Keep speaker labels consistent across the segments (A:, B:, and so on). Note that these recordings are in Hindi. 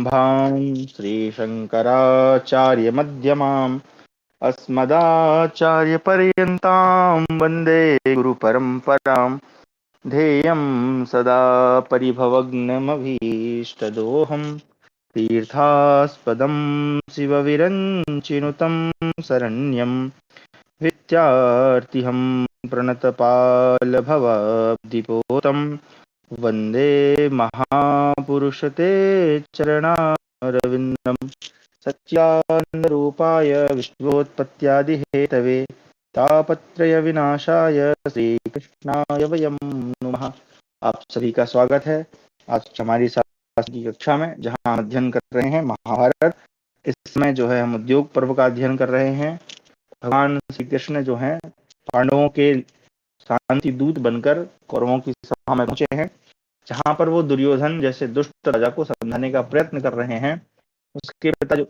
A: भां श्रीशङ्कराचार्यमध्यमाम् अस्मदाचार्यपर्यन्तां वन्दे गुरुपरम्पराम्। ध्येयं सदा परिभवग्नमभीष्टदोहम् तीर्थास्पदं शिवविरञ्चिनुतं शरण्यं विद्यार्थिहं प्रणतपालभवाब्धिपोतं वन्दे महापुरुषते चरणारविन्दं सच्चिदानन्दरूपाय विश्वोत्पत्त्यादिहेतवे तापत्रयविनाशाय श्रीकृष्णाय वयं नुमः। आप सभी का स्वागत है आज हमारी शास्त्र की कक्षा में, जहां हम अध्ययन कर रहे हैं महाभारत। इस समय जो है हम उद्योग पर्व का अध्ययन कर रहे हैं। भगवान श्री कृष्ण जो हैं पांडवों के शांति दूत बनकर कौरवों की सभा में पहुंचे हैं, जहां पर वो दुर्योधन जैसे दुष्ट राजा को समझाने का प्रयत्न कर रहे हैं। उसके पिता जो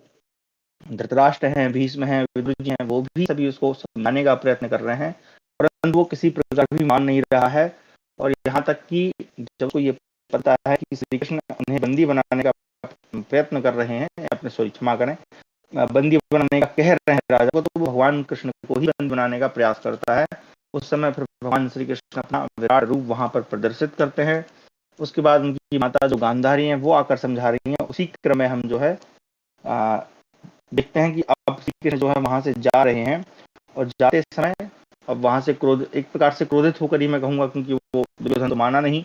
A: धृतराष्ट्र हैं, भीष्म हैं, विदुर जी हैं, वो भी सभी उसको समझाने का प्रयत्न कर रहे हैं, परंतु वो किसी प्रकार भी मान नहीं रहा है। और यहाँ तक कि जब को ये पता है कि श्री कृष्ण उन्हें बंदी बनाने का प्रयत्न कर रहे हैं, अपने सॉरी क्षमा करें, बंदी बनाने का कह रहे हैं राजा को, तो वो भगवान कृष्ण को ही बंदी बनाने का प्रयास करता है। उस समय फिर भगवान श्री कृष्ण अपना विराट रूप वहां पर प्रदर्शित करते हैं। उसके बाद उनकी माता जो गांधारी हैं वो आकर समझा रही हैं। उसी क्रम में हम जो है देखते हैं कि अब श्री कृष्ण जो है वहां से जा रहे हैं, और जाते समय अब वहां से क्रोध, एक प्रकार से क्रोधित होकर ही मैं कहूंगा, क्योंकि वो दुर्योधन तो माना नहीं।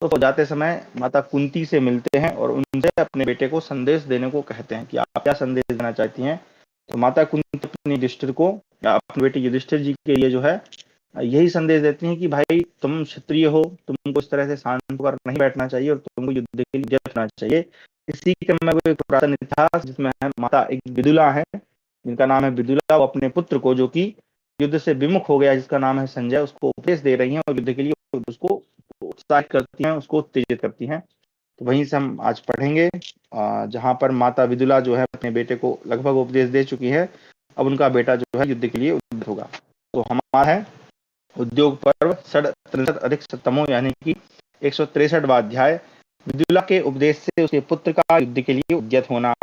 A: तो जाते समय माता कुंती से मिलते हैं और उनसे अपने बेटे को संदेश देने को कहते हैं कि आप क्या संदेश देना चाहती हैं। तो माता कुंती अपने युधिष्ठिर को, या अपने बेटे युधिष्ठिर जी के लिए जो है यही संदेश देती हैं कि भाई तुम क्षत्रिय हो, तुमको इस तरह से शांत होकर नहीं बैठना चाहिए और तुमको युद्ध के लिए होना चाहिए। इसी क्रम में वो एक पुरातन इतिहास जिसमें है माता एक विदुला है, जिनका नाम है विदुला, वो अपने पुत्र को जो कि युद्ध से विमुख हो गया, जिसका नाम है संजय, उसको उपदेश दे रही हैं और युद्ध के लिए उसको उत्साहित करती हैं, उसको उत्तेजित करती हैं। तो वहीं से हम आज पढ़ेंगे, जहां पर माता विदुला जो है अपने बेटे को लगभग उपदेश दे चुकी है। अब उनका बेटा जो है युद्ध के लिए उद्यत होगा। तो हमारा है उद्योग पर्व षड्त्रिंशत् अधिक शतमो, यानी कि 163वां अध्याय। विदुला के उपदेश से उसके पुत्र का युद्ध के लिए उद्यत होना।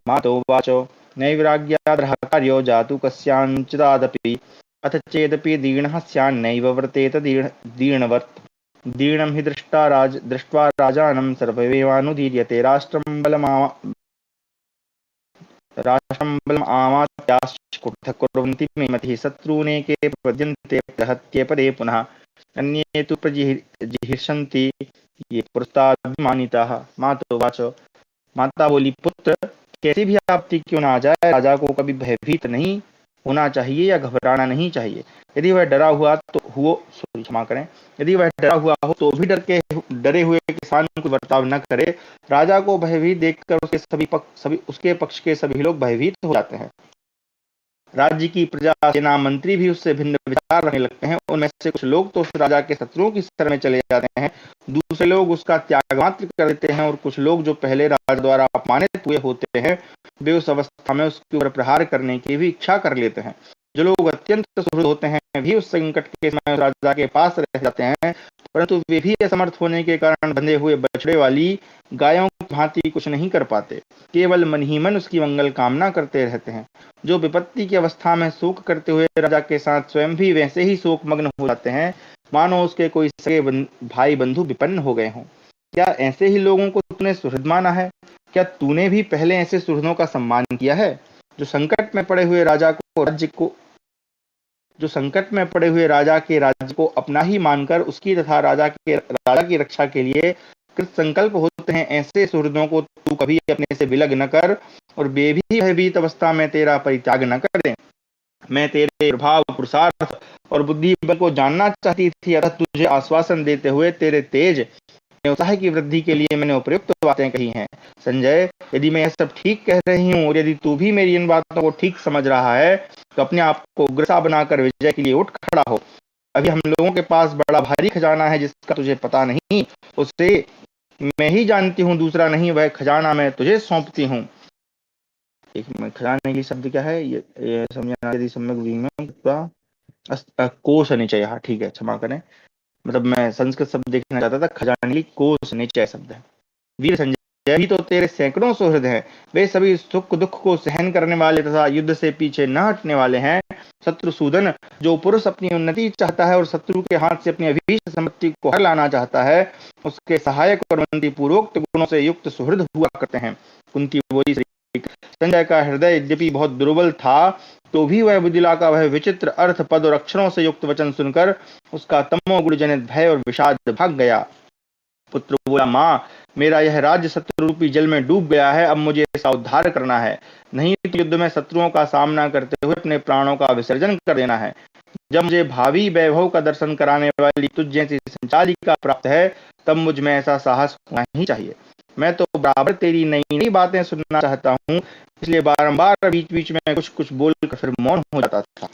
A: मातोवाचो नैवराग्याद्रः कार्यो जातु कस्याञ्चिदादपि अथ चेदपि दीर्णः स्यान्नैव वर्तेत दीर्णवत्। दीर्णं हि दृष्ट्वा राजानं सर्वमेवानुदीर्यते राष्ट्रं बलमामात्याश्च कुर्वन्ति मे मतिः शत्रूनेके प्रपद्यन्ते प्रहत्ये पदे पुनः अन्ये तु प्रजिहीर्षन्ति ये पुरस्ताभिमानिताः। मातोवाच, माता बोली, पुत्र कैसी भी आपत्ति क्यों ना आ जाए, राजा को कभी भयभीत नहीं होना चाहिए या घबराना नहीं चाहिए। यदि वह डरा हुआ तो क्षमा करें, यदि वह डरा हुआ हो तो भी डरे हुए किसान को बर्ताव न करे। राजा को भयभीत देखकर उसके पक्ष के सभी लोग भयभीत हो जाते हैं। राज्य की प्रजा, सेना, मंत्री भी उससे भिन्न विचार रखने लगते हैं। उनमें से कुछ लोग तो उस राजा के शत्रुओं की शरण में चले जाते हैं, दूसरे लोग उसका त्याग मात्र कर देते हैं, और कुछ लोग जो पहले राजा द्वारा अपमानित हुए होते हैं वे उस अवस्था में उसके ऊपर प्रहार करने की भी इच्छा कर लेते हैं। जो लोग अत्यंत सुहृद होते हैं भी उस संकट के समय राजा के पास रह जाते हैं, परंतु वे भी असमर्थ होने के कारण बंधे हुए बछड़े वाली गायों की भांति कुछ नहीं कर पाते, केवल मन ही मन उसकी मंगल कामना करते रहते हैं। जो विपत्ति की अवस्था में शोक करते हुए राजा के साथ स्वयं भी वैसे ही शोक मग्न हो जाते हैं, मानो उसके कोई सगे भाई बंधु विपन्न हो गए हों। क्या ऐसे ही लोगों को तूने सुहृद माना है? क्या तूने भी पहले ऐसे सुहृदों का सम्मान किया है, जो संकट में पड़े हुए राजा के राज्य को अपना ही मानकर उसकी तथा राजा की रक्षा के लिए कृत संकल्प होते हैं? ऐसे सुहृदों को तू कभी अपने से विलग न कर, और वे भी भयभीत अवस्था में तेरा परित्याग न कर दें। मैं तेरे प्रभाव, पुरुषार्थ और बुद्धि बल को जानना चाहती थी, अतः तुझे आश्वासन देते हुए तेरे तेज उत्साह की वृद्धि के लिए मैंने उपयुक्त बातें कही हैं। संजय, यदि मैं यह सब ठीक कह रही हूँ और यदि तू भी मेरी इन बातों को ठीक समझ रहा है, तो अपने आप को उग्रसा बनाकर विजय के लिए उठ खड़ा हो। अभी हम लोगों के पास बड़ा भारी खजाना है जिसका तुझे पता नहीं, उसे मैं ही जानती हूँ, दूसरा नहीं। वह खजाना मैं तुझे सौंपती हूँ। एक खजाने की शब्द क्या है ये समझना, यदि सम्यक विनिमय कोश निचय, हाँ ठीक है, क्षमा करें, मतलब मैं संस्कृत शब्द देखना चाहता था। खजाने की कोश निचय शब्द है। वीर संजय, संजय भी तो तेरे सैकड़ों सुहृद हैं। वे सभी सुख दुख को सहन करने वाले तथा युद्ध से पीछे न हटने वाले हैं। शत्रुसूदन, जो पुरुष अपनी उन्नति चाहता है और शत्रु के हाथ से अपनी अभीष्ट संपत्ति को हर लाना चाहता है, उसके सहायक और मंत्री पूर्वोक्त गुणों से युक्त सुहृद हुआ करते हैं। कुंती बोली, संजय का हृदय यद्यपि बहुत दुर्बल था, तो भी वह बुद्धिला का वह विचित्र अर्थ पद और अक्षरों से युक्त वचन सुनकर उसका तमोगुण जनित भय और विषाद भाग गया। पुत्र बोला, माँ, मेरा यह राज्य शत्रु रूपी जल में डूब गया है, अब मुझे इसका उद्धार करना है, नहीं तो युद्ध में शत्रुओं का सामना करते हुए अपने प्राणों का विसर्जन कर देना है। जब मुझे भावी वैभव का दर्शन कराने वाली तुझ जैसी संचालिका प्राप्त है, तब मुझ में ऐसा साहस होना ही चाहिए। मैं तो बराबर तेरी नई नई बातें सुनना चाहता हूँ, इसलिए बारंबार बीच बीच में कुछ कुछ बोलकर फिर मौन हो जाता था।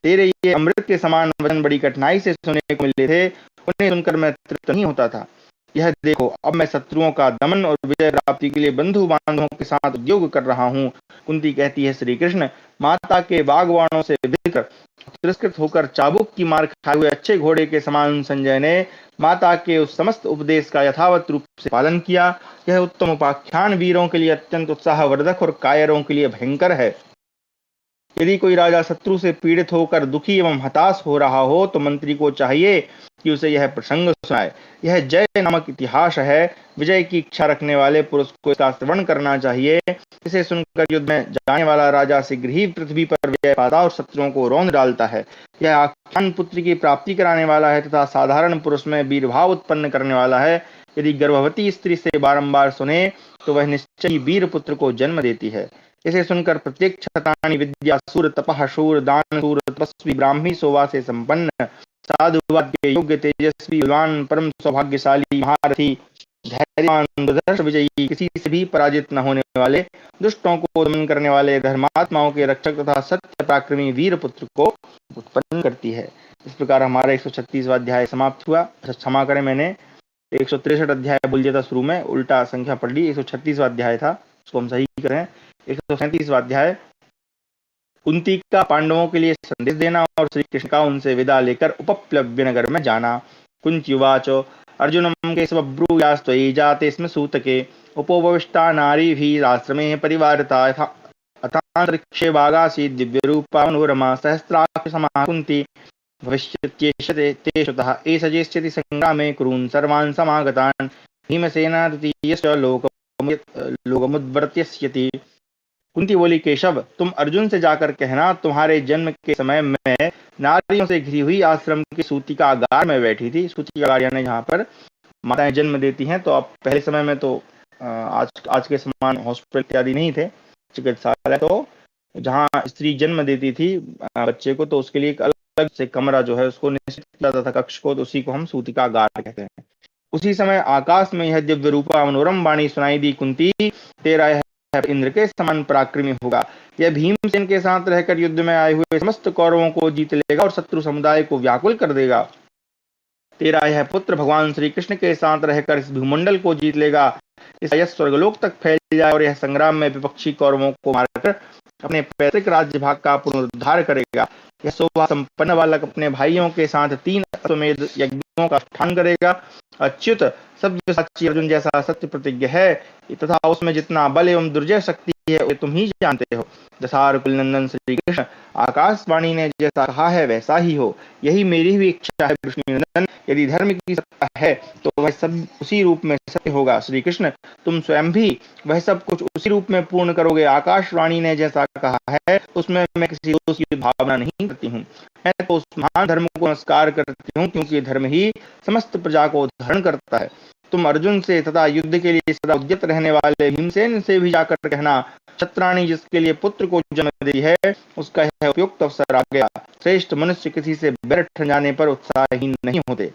A: तेरे ये अमृत के समान वचन बड़ी कठिनाई से सुनने को मिले थे, उन्हें सुनकर मैं तृप्त नहीं होता था। यह देखो, अब मैं शत्रुओं का दमन और विजय प्राप्ति के लिए बंधु बांधवों के साथ उद्योग कर रहा हूँ। कुंती कहती है, श्री कृष्ण, माता के बागवानों से बिधकर तिरस्कृत होकर चाबुक की मार खाए हुए अच्छे घोड़े के समान संजय ने माता के उस समस्त उपदेश का यथावत रूप से पालन किया। यह उत्तम उपाख्यान वीरों के लिए अत्यंत उत्साहवर्धक और कायरों के लिए भयंकर है। यदि कोई राजा शत्रु से पीड़ित होकर दुखी एवं हताश हो रहा हो, तो मंत्री को चाहिए कि उसे यह प्रसंग सुनाए। यह जय नामक इतिहास है। विजय की इच्छा रखने वाले पुरुष को इसका श्रवण करना चाहिए। इसे सुनकर युद्ध में जाने वाला राजा शीघ्र ही पृथ्वी पर विजय पाता और शत्रुओं को रौंद डालता है। यह आख्यान पुत्र की प्राप्ति कराने वाला है तथा साधारण पुरुष में वीरभाव उत्पन्न करने वाला है। यदि गर्भवती स्त्री से बारंबार सुने, तो वह निश्चय ही वीर पुत्र को जन्म देती है। इसे सुनकर प्रत्येक क्षत्राणि विद्या सूर तपः शूर दान सूर तपस्वी ब्राह्मी शोभा से संपन्न साधुवाद के योग्य तेजस्वी बलवान परम सौभाग्यशाली महारथी धैर्यवान दुर्धर्ष विजयी किसी से भी पराजित न होने वाले दुष्टों को दमन करने वाले धर्मात्माओं के रक्षक तथा सत्य पराक्रमी वीर पुत्र को उत्पन्न करती है। इस प्रकार हमारा 136वां अध्याय समाप्त हुआ। क्षमा करें, मैंने 163 अध्याय बोल दिया था शुरू में, उल्टा संख्या पढ़ ली। 136वां अध्याय था, उसको हम सही करें। 137वां अध्याय, कुंती का पांडवों के लिए संदेश देना और श्री कृष्ण का उनसे विदा लेकर उपप्लव्य नगर में जाना। कुंतीवाच, अर्जुनम केशवब्रूयास्त्वयि जाते स्म सूतके उपोपविष्टा नारीभिः आश्रमे परिवारिता अथान्तरिक्षे वागासीत् दिव्यरूपा मनोरमा सहस्राक्ष समाः कुन्ती भविष्यत्येषते तेषुतः एष जेष्यति संग्रामे कुरून् सर्वान् समागतान् भीमसेना तृतीयश्च लोकमुद्वर्त्यस्यति। कुंती बोली, केशव, तुम अर्जुन से जाकर कहना, तुम्हारे जन्म के समय मैं नारियों से घिरी हुई आश्रम की सूतिका आगार में बैठी थी। सूतिका आगार यानी जहाँ पर माताएं जन्म देती हैं। तो अब पहले समय में तो आज के समान हॉस्पिटल इत्यादि नहीं थे, चिकित्सालय। तो जहाँ स्त्री जन्म देती थी बच्चे को, तो उसके लिए एक अलग से कमरा जो है उसको निश्चित किया जाता था, कक्ष को, तो उसी को हम सूतिका आगार कहते हैं। उसी समय आकाश में यह दिव्य रूपा मनोरम वाणी सुनाई दी, कुंती, तेरा यह इंद्र के समान पराक्रमी होगा। यह भीमसेन के साथ रहकर युद्ध में आए हुए समस्त कौरवों को जीत लेगा और शत्रु समुदाय को व्याकुल कर देगा। तेरा यह पुत्र भगवान श्री कृष्ण के साथ रहकर इस भूमंडल को जीत लेगा। इसका यश स्वर्गलोक तक फैल जाए और यह संग्राम में विपक्षी कौरवों को मारकर अपने पैतृक राज्य भाग का पुनरुद्धार करेगा। यह शोभा संपन्न बालक अपने भाइयों के साथ 3 अश्वमेध यज्ञों का अनुष्ठान करेगा। अच्युत, सभ्य साची अर्जुन जैसा सत्य प्रतिज्ञ है तथा उसमें जितना बल एवं दुर्जय शक्ति है वे तुम ही जानते हो। दशार कुलनंदन श्री कृष्ण, आकाशवाणी ने जैसा कहा है वैसा ही हो, यही मेरी भी इच्छा है। कृष्णनंदन, यदि धर्म की सत्ता है तो वह सब उसी रूप में सत्य होगा। श्री कृष्ण, तुम स्वयं भी वह सब कुछ उसी रूप में पूर्ण करोगे। आकाशवाणी ने जैसा कहा है उसमें मैं किसी दोष की भावना नहीं करती हूँ। मैं तो उस महान धर्म को नमस्कार करती हूँ, क्योंकि धर्म ही समस्त प्रजा को धारण करता है। तुम अर्जुन से तथा युद्ध के लिए सदा उद्यत रहने वाले भीमसेन से भी जाकर कहना, क्षत्राणी जिसके लिए पुत्र को जन्म दी है, उसका यह उपयुक्त अवसर आ गया। श्रेष्ठ मनुष्य किसी से बैर ठन जाने पर उत्साहहीन नहीं होते।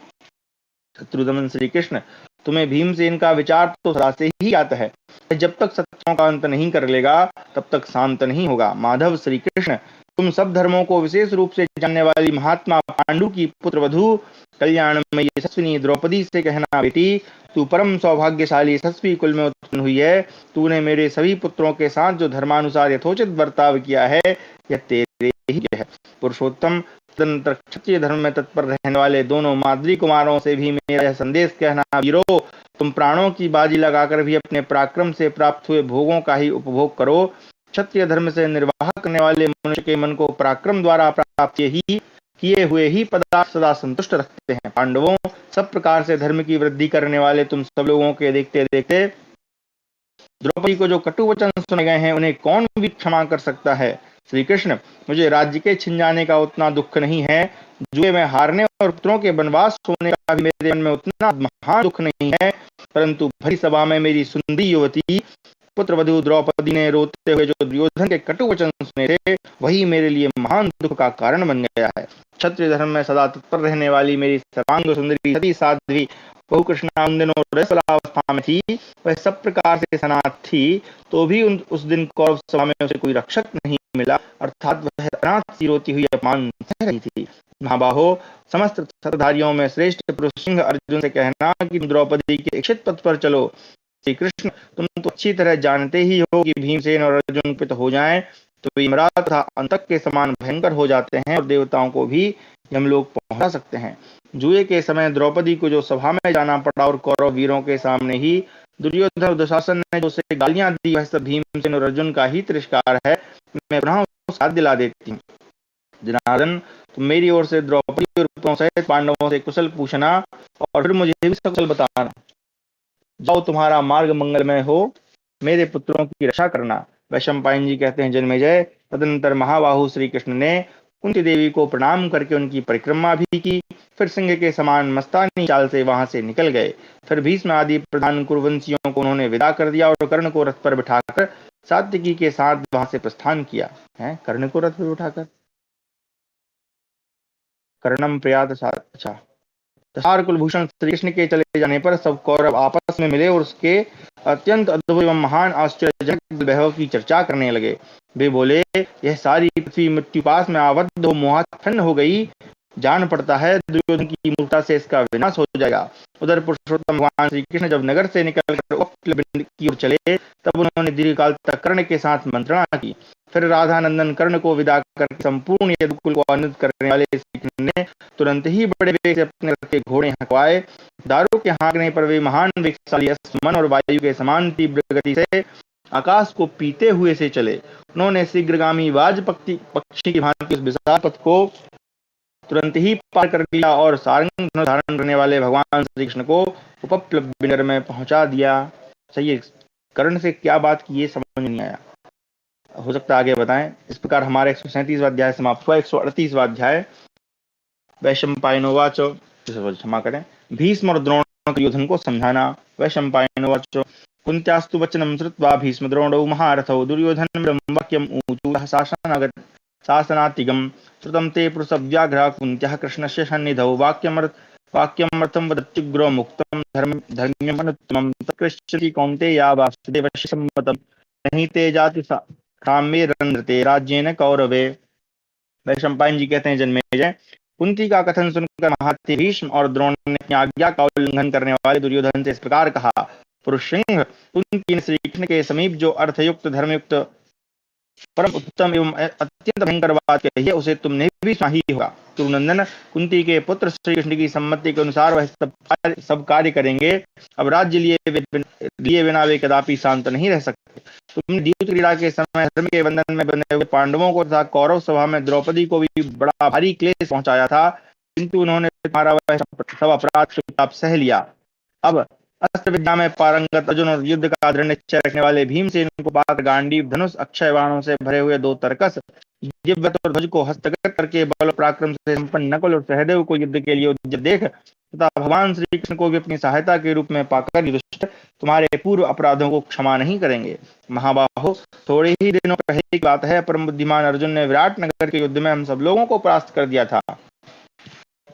A: शत्रुदमन श्री कृष्ण, तुम्हें भीमसेन का विचार तो सदा से ही आता है। जब तक शत्रुओं का अंत नहीं कर लेगा तब तक शांत नहीं होगा। माधव श्री कृष्ण, तुम सब धर्मों को विशेष रूप से जानने वाली महात्मा पांडु की पुत्र वधु कल्याण में यशस्विनी द्रौपदी से कहना, बेटी, तू परम सौभाग्यशाली यशस्वी कुल में उत्पन्न हुई है। तूने मेरे सभी पुत्रों के साथ जो धर्मानुसार यथोचित बर्ताव किया है, यह तेरे ही है। पुरुषोत्तम, तदनंतर क्षत्रिय धर्म में तत्पर रहने वाले दोनों माद्री कुमारों से भी मेरा यह संदेश कहना, वीरो, तुम प्राणों की बाजी लगाकर भी अपने पराक्रम से प्राप्त हुए भोगों का ही उपभोग करो। क्षत्रिय धर्म से निर्वाह करने वाले मनुष्य के मन को पराक्रम द्वारा प्राप्त किए हुए ही पदार्थ सदा संतुष्ट रखते हैं। पांडवों, सब प्रकार से धर्म की वृद्धि करने वाले तुम सब लोगों के देखते देखते द्रौपदी को जो कटु वचन सुने गए हैं, उन्हें कौन भी क्षमा कर सकता है। श्री कृष्ण, मुझे राज्य के छिन जाने का उतना दुख नहीं है, जुए में हारने और पुत्रों के वनवास होने का भी मेरे मन में उतना महान दुख नहीं है, परंतु भरी सभा में मेरी सुंदरी युवती पुत्र वधु द्रौपदी ने रोते हुए जो दुर्योधन के कटु वचन सुने थे, वही मेरे लिए महान दुख का कारण बन गया है। क्षत्रिय धर्म में सदा तत्पर रहने वाली मेरी सर्वांग सुंदरी सती साध्वी बहु कृष्णानंदन और रसलावस्था में थी। वह सब प्रकार से सनाथ थी, तो भी उस दिन कौरव सभा में उसे कोई रक्षक नहीं मिला, अर्थात वह अनाथ सी रोती हुई अपमान सह रही थी। महाबाहो, समस्त शस्त्रधारियों में श्रेष्ठ पुरुष सिंह अर्जुन से कहना कि द्रौपदी के इच्छित पथ पर चलो। श्री कृष्ण, तुम तो अच्छी तरह जानते ही हो कि भीमसेन और अर्जुन पित हो जाएं तो यमराज तथा अंतक के समान भयंकर हो जाते हैं और देवताओं को भी यमलोक पहुंचा सकते हैं। जुए के समय द्रौपदी को जो सभा में जाना पड़ा और कौरव वीरों के सामने ही दुर्योधन और दुशासन ने जो उसे गालियां दी, वह सब भीमसेन और अर्जुन का ही तिरस्कार है। मैं पुनः उसका याद दिला देती हूँ। जनार्दन, तुम मेरी ओर से द्रौपदी और पुत्रों सहित पांडवों से कुशल पूछना और फिर मुझे भी कुशल बताना। जाओ, तुम्हारा मार्ग मंगलमय हो, मेरे पुत्रों की रक्षा करना। वैशंपायन जी कहते हैं, जन्मेजय, तदनंतर महाबाहु श्री कृष्ण ने कुंती देवी को प्रणाम करके उनकी परिक्रमा भी की, फिर सिंह के समान मस्तानी चाल से वहां से निकल गए। फिर भीष्म आदि प्रधान कुरुवंशियों को उन्होंने विदा कर दिया और कर्ण को रथ पर बिठाकर सात्यकी के साथ वहां से प्रस्थान किया। है कर्ण को रथ पर बिठाकर, कर्णम प्रयात अच्छा। दशार कुलभूषण श्री कृष्ण के चले जाने पर सब कौरव आपस में मिले और उसके अत्यंत अद्भुत एवं महान आश्चर्यजनक वैभव की चर्चा करने लगे। वे बोले, यह सारी पृथ्वी मृत्यु पास में आबद्ध हो मोहाच्छन्न हो गई, जान पड़ता है दुर्योधन की मूर्खता से इसका विनाश हो जाएगा। उधर पुरुषोत्तम भगवान श्री कृष्ण जब नगर से निकलकर उपप्लवंडी की ओर चले, तब उन्होंने दीर्घकाल तक कर्ण के साथ मंत्रणा की। फिर राधानंदन कर्ण को विदा करके संपूर्ण यदुकुल को आनंदित करने वाले श्री कृष्ण ने तुरंत ही बड़े वेग से अपने रथ के घोड़े हंकवाए। दारू के हाँकने पर वे महान वेगशाली मन और वायु के समान तीव्र गति से आकाश को पीते हुए से चले। उन्होंने शीघ्रगामी वाज पक्षी की भांति उस विशाल पथ को तुरंत ही पार कर लिया और सारंग धनुष धारण करने वाले भगवान श्री कृष्ण को उपप्लव्य नगर में पहुंचा दिया। सही है, कर्ण से क्या बात की ये समझ नहीं आया, हो सकता है आगे बताएं। इस प्रकार हमारा 137वां अध्याय समाप्त हुआ। 138वां अध्याय। वैशंपायनोवाच, क्षमा करें, भीष्म और द्रोण दुर्योधन को समझाना। वैशंपायनोवाच, कुन्त्यास्तु वचनं श्रुत्वा भीष्म द्रोणौ महारथौ दुर्योधनं वाक्यम् ऊचुः शासनातिगम श्रुतं ते पुरुषव्याघ्रः कुन्त्याः कृष्णस्य सन्निधौ वाक्यमर्थं वदत्युग्रो मुक्तं धर्म्यमनुत्तमं तत्कृष्यति कौन्तेया वासुदेवस्य सम्मतं नहीं ते जाति साम्ये रंध्रते राज्येन कौरवे। वैशंपायन जी कहते हैं, जन्मेजय, कुंती का कथन सुनकर महारथी भीष्म और द्रोण ने अपनी आज्ञा का उल्लंघन करने वाले दुर्योधन से इस प्रकार कहा, पुरुष सिंह, कुंती ने श्री कृष्ण के समीप जो अर्थयुक्त धर्मयुक्त परम उत्तम एवं अत्यंत भयंकर बात कही है, उसे तुमने भी सुना ही होगा। कुरुनंदन, कुंती के पुत्र श्री कृष्ण की सम्मति के अनुसार वह सब कार्य करेंगे। अब राज्य लिए बिना वे कदापि शांत नहीं रह सकते। तुमने द्यूत क्रीड़ा के समय धर्म के बंधन में बंधे हुए पांडवों को तथा कौरव सभा में द्रौपदी को भी बड़ा भारी क्लेश पहुंचाया था, किंतु उन्होंने तुम्हारा वह सब अपराध चुपचाप सह लिया। अब अस्त्र विद्या में पारंगत अर्जुन और युद्ध का दृढ़ निश्चय रखने वाले भीमसेन को पाकर गांडीव धनुष अक्षय बाणों से भरे हुए दो तरकस दिव्य और ध्वज को हस्तगत करके बल पराक्रम से संपन्न नकुल और सहदेव को युद्ध के लिए उद्यत देख तथा भगवान श्री कृष्ण को भी अपनी सहायता के रूप में पाकर युधिष्ठिर तुम्हारे पूर्व अपराधों को क्षमा नहीं करेंगे। महाबाहो, थोड़े ही दिनों पहले की बात है, परम बुद्धिमान अर्जुन ने विराट नगर के युद्ध में हम सब लोगों को परास्त कर दिया था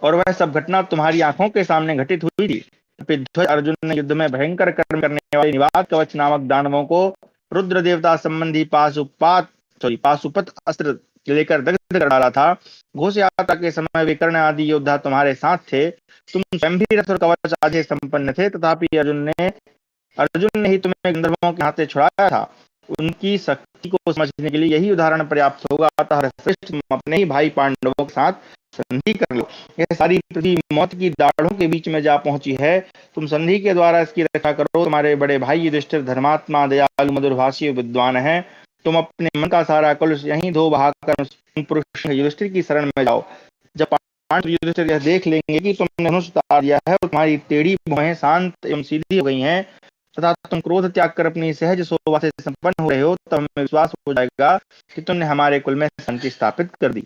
A: और वह सब घटना तुम्हारी आंखों के सामने घटित हुई थी। ध्वज अर्जुन ने युद्ध में भयंकर कर्म करने वाले निवात कवच नामक दानवों को रुद्र देवता संबंधी पाशुपत अस्त्र लेकर दग्ध कर डाला था। घोष यात्रा के समय वे कर्ण आदि योद्धा तुम्हारे साथ थे। तुम स्वयं भी रथ और कवच आदि संपन्न थे, तथापि अर्जुन ने ही तुम्हें गंधर्वों के हाथ से छुड़ाया था। उनकी शक्ति को समझने के लिए यही उदाहरण पर्याप्त होगा। अतः श्रेष्ठ, तुम अपने ही भाई पांडवों के साथ संधि कर लो। यह सारी पृथ्वी मौत की दाढ़ों के बीच में जा पहुंची है। तुम संधि के द्वारा इसकी रक्षा करो। तुम्हारे बड़े भाई युधिष्ठिर धर्मात्मा, दयालु, मधुरभाषी, विद्वान है। तुम अपने मन का सारा कलुष यहीं धो बहाकर उन पुरुष युधिष्ठिर की शरण में जाओ। जब पांडव युधिष्ठिर यह देख लेंगे कि तुमने धनुष उतार दिया है और तुम्हारी टेढ़ी भुजाएं शांत एवं सीधी हो गई हैं तथा तुम क्रोध त्याग कर अपनी सहज शोभा से संपन्न हो रहे हो, तब हमें विश्वास हो जाएगा कि तुमने हमारे कुल में शांति स्थापित कर दी।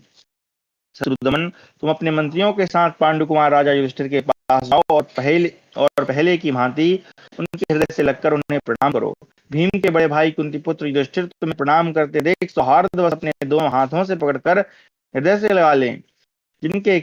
A: शत्रुदमन, तुम अपने मंत्रियों के साथ पांडु कुमार राजा युधिष्ठिर के पास जाओ और पहले की भांति उनके हृदय से लगकर उन्हें प्रणाम करो। भीम के बड़े भाई कुंतीपुत्र युधिष्ठिर तुम्हें प्रणाम करते देख सौहार्दवश अपने दोनों हाथों से पकड़कर हृदय से लगा लें। जिनके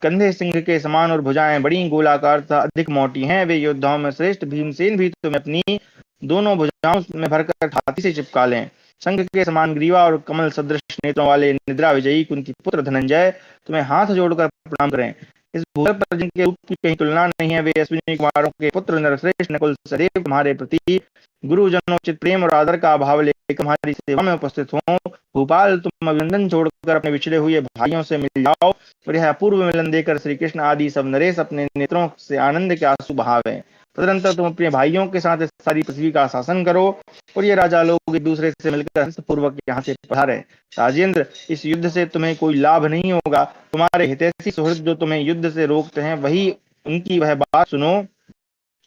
A: कंधे सिंह के समान और भुजाएं बड़ी गोलाकार तथा अधिक मोटी हैं, वे योद्धाओं में श्रेष्ठ भीमसेन भी तुम्हें अपनी दोनों भुजाओं में भरकर छाती से चिपका लें। शंख के समान ग्रीवा और कमल सदृश नेत्रों वाले निद्रा विजयी कुंती पुत्र धनंजय तुम्हें हाथ जोड़कर प्रणाम करें। इस भूगोल पर जिनके रूप की कहीं तुलना नहीं है, वे अश्विनी कुमारों के पुत्र नरश्रेष्ठ नकुल सदैव तुम्हारे प्रति गुरुजनोचित प्रेम और आदर का भाव लेकर तुम्हारी सेवा में उपस्थित हों। भोपाल, तुम अभिनंदन छोड़कर अपने बिछड़े हुए भाइयों से मिल जाओ और यह अपूर्व मिलन देकर श्री कृष्ण आदि सब नरेश अपने नेत्रों से आनंद के आंसू बहावें। तदनंतर तुम अपने भाइयों के साथ इस सारी पृथ्वी का शासन करो और ये राजा लोग एक दूसरे से मिलकर हंसपूर्वक यहाँ से पधारे। राजेंद्र, इस युद्ध से तुम्हें कोई लाभ नहीं होगा। तुम्हारे हितैषी सुहृद जो तुम्हें युद्ध से रोकते हैं, वही उनकी वह बात सुनो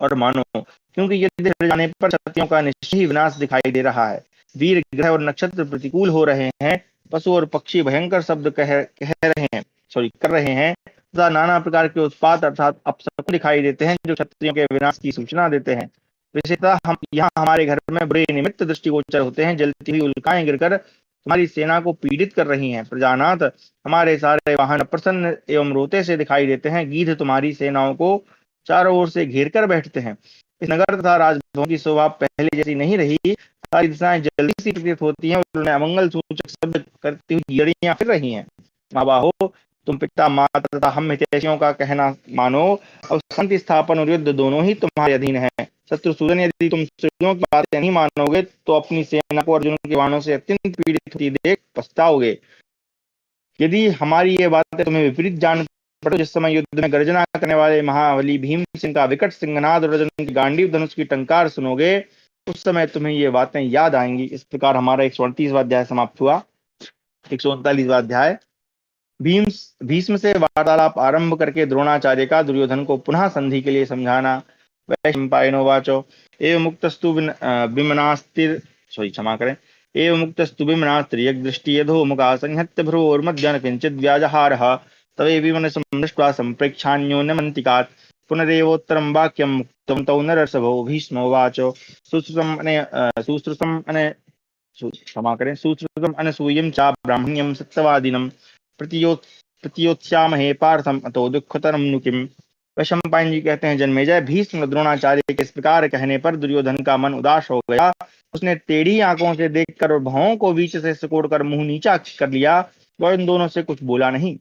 A: और मानो, क्योंकि युद्ध छिड़ जाने पर क्षत्रियों का निश्चय ही विनाश दिखाई दे रहा है। वीर, ग्रह और नक्षत्र प्रतिकूल हो रहे हैं। पशु और पक्षी भयंकर शब्द कर रहे हैं तथा नाना प्रकार के उत्पात अर्थात अपशकुन दिखाई देते हैं, जो क्षत्रियों के विनाश की सूचना देते हैं। विशेषतः हम यहाँ हमारे घर में बुरे निमित्त दृष्टिगोचर होते हैं। जलती हुई उल्काएं गिरकर तुम्हारी सेना को पीड़ित कर रही हैं। प्रजानाथ, हमारे सारे वाहन अप्रसन्न एवं रोते से दिखाई देते हैं। गीध तुम्हारी सेनाओं को चारों ओर से घेर कर बैठते हैं। इस नगर तथा राजभवन की शोभा पहले जैसी नहीं रही। सारी दिशाएं जल्दी सी प्रतीत होती हैं और उन्हें अमंगल सूचक शब्द करती हुई गड़ियां फिर रही हैं। महाबाहो, तुम पिता माता तथा हम हितैषियों का कहना मानो। अब शांति स्थापन और युद्ध दोनों ही तुम्हारे अधीन है। शत्रुसूदन, यदि तुम सुहृदों की बातें नहीं मानोगे तो अपनी सेना को अर्जुन के बाणों से अत्यंत पीड़ित होती देख पछताओगे। यदि हमारी ये बातें तुम्हें विपरीत जान पड़े, जिस समय युद्ध में गर्जना करने वाले महाबली भीमसेन का विकट सिंहनाद और अर्जुन की गांडीव धनुष की टंकार सुनोगे, उस समय तुम्हें ये बातें याद आएंगी। इस प्रकार हमारा 138वां अध्याय समाप्त हुआ। 139वां अध्याय। भीष्म से वार्तालाप आरंभ करके द्रोणाचार्य का दुर्योधन को पुनः संधि के लिए समझाना। वैशंपायनोवाचो एवं मुक्तस्तु विमनास्तिर क्षमा करें एवं मुक्तस्तु विमनास्त्रियदृष्टि यधो मुखा संहत्य भ्रोर्मध्यन किंचित व्याजहारः तवे विमनसं दृष्ट्वा संप्रेक्षान्यो नमन्तिकात् पुनरेवोत्तरं वाक्यं मुक्तं तौ नरसभो भीष्मोवाच सुश्रुतम् अनसूयं च ब्राह्मण्यं सत्यवादिनं प्रतियोत्स्यामहे पार्थम अतो दुःखतरं नु किम्। वैशंपायन जी कहते हैं, जन्मेजय, भीष्म द्रोणाचार्य के इस प्रकार कहने पर दुर्योधन का मन उदास हो गया। उसने टेढ़ी आंखों से देखकर और भौं को बीच से सिकोड़कर मुंह नीचा कर लिया। वह इन दोनों से कुछ बोला नहीं।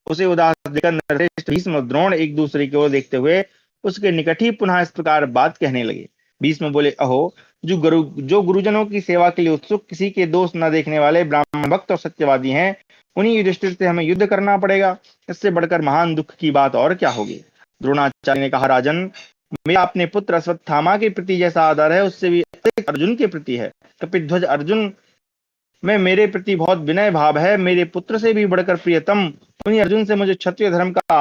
A: उसे उदास देखकर नरश्रेष्ठ भीष्म और द्रोण एक दूसरे की ओर देखते हुए उसके निकट ही पुनः इस प्रकार बात कहने लगे। भीष्म बोले, अहो, जो गुरुजनों की सेवा के लिए उत्सुक, किसी के दोष न देखने वाले ब्राह्मण भक्त और सत्यवादी हैं, उन्हीं युधिष्ठिर से हमें युद्ध करना पड़ेगा। इससे बढ़कर महान दुख की बात और क्या होगी। द्रोणाचार्य ने कहा, राजन, मेरा अपने पुत्र अश्वत्थामा के प्रति जैसा आदर है, उससे भी अधिक अर्जुन के प्रति है। कपिध्वज अर्जुन में मेरे प्रति बहुत विनय भाव है। मेरे पुत्र से भी बढ़कर प्रियतम उन्हीं अर्जुन से मुझे क्षत्रिय धर्म का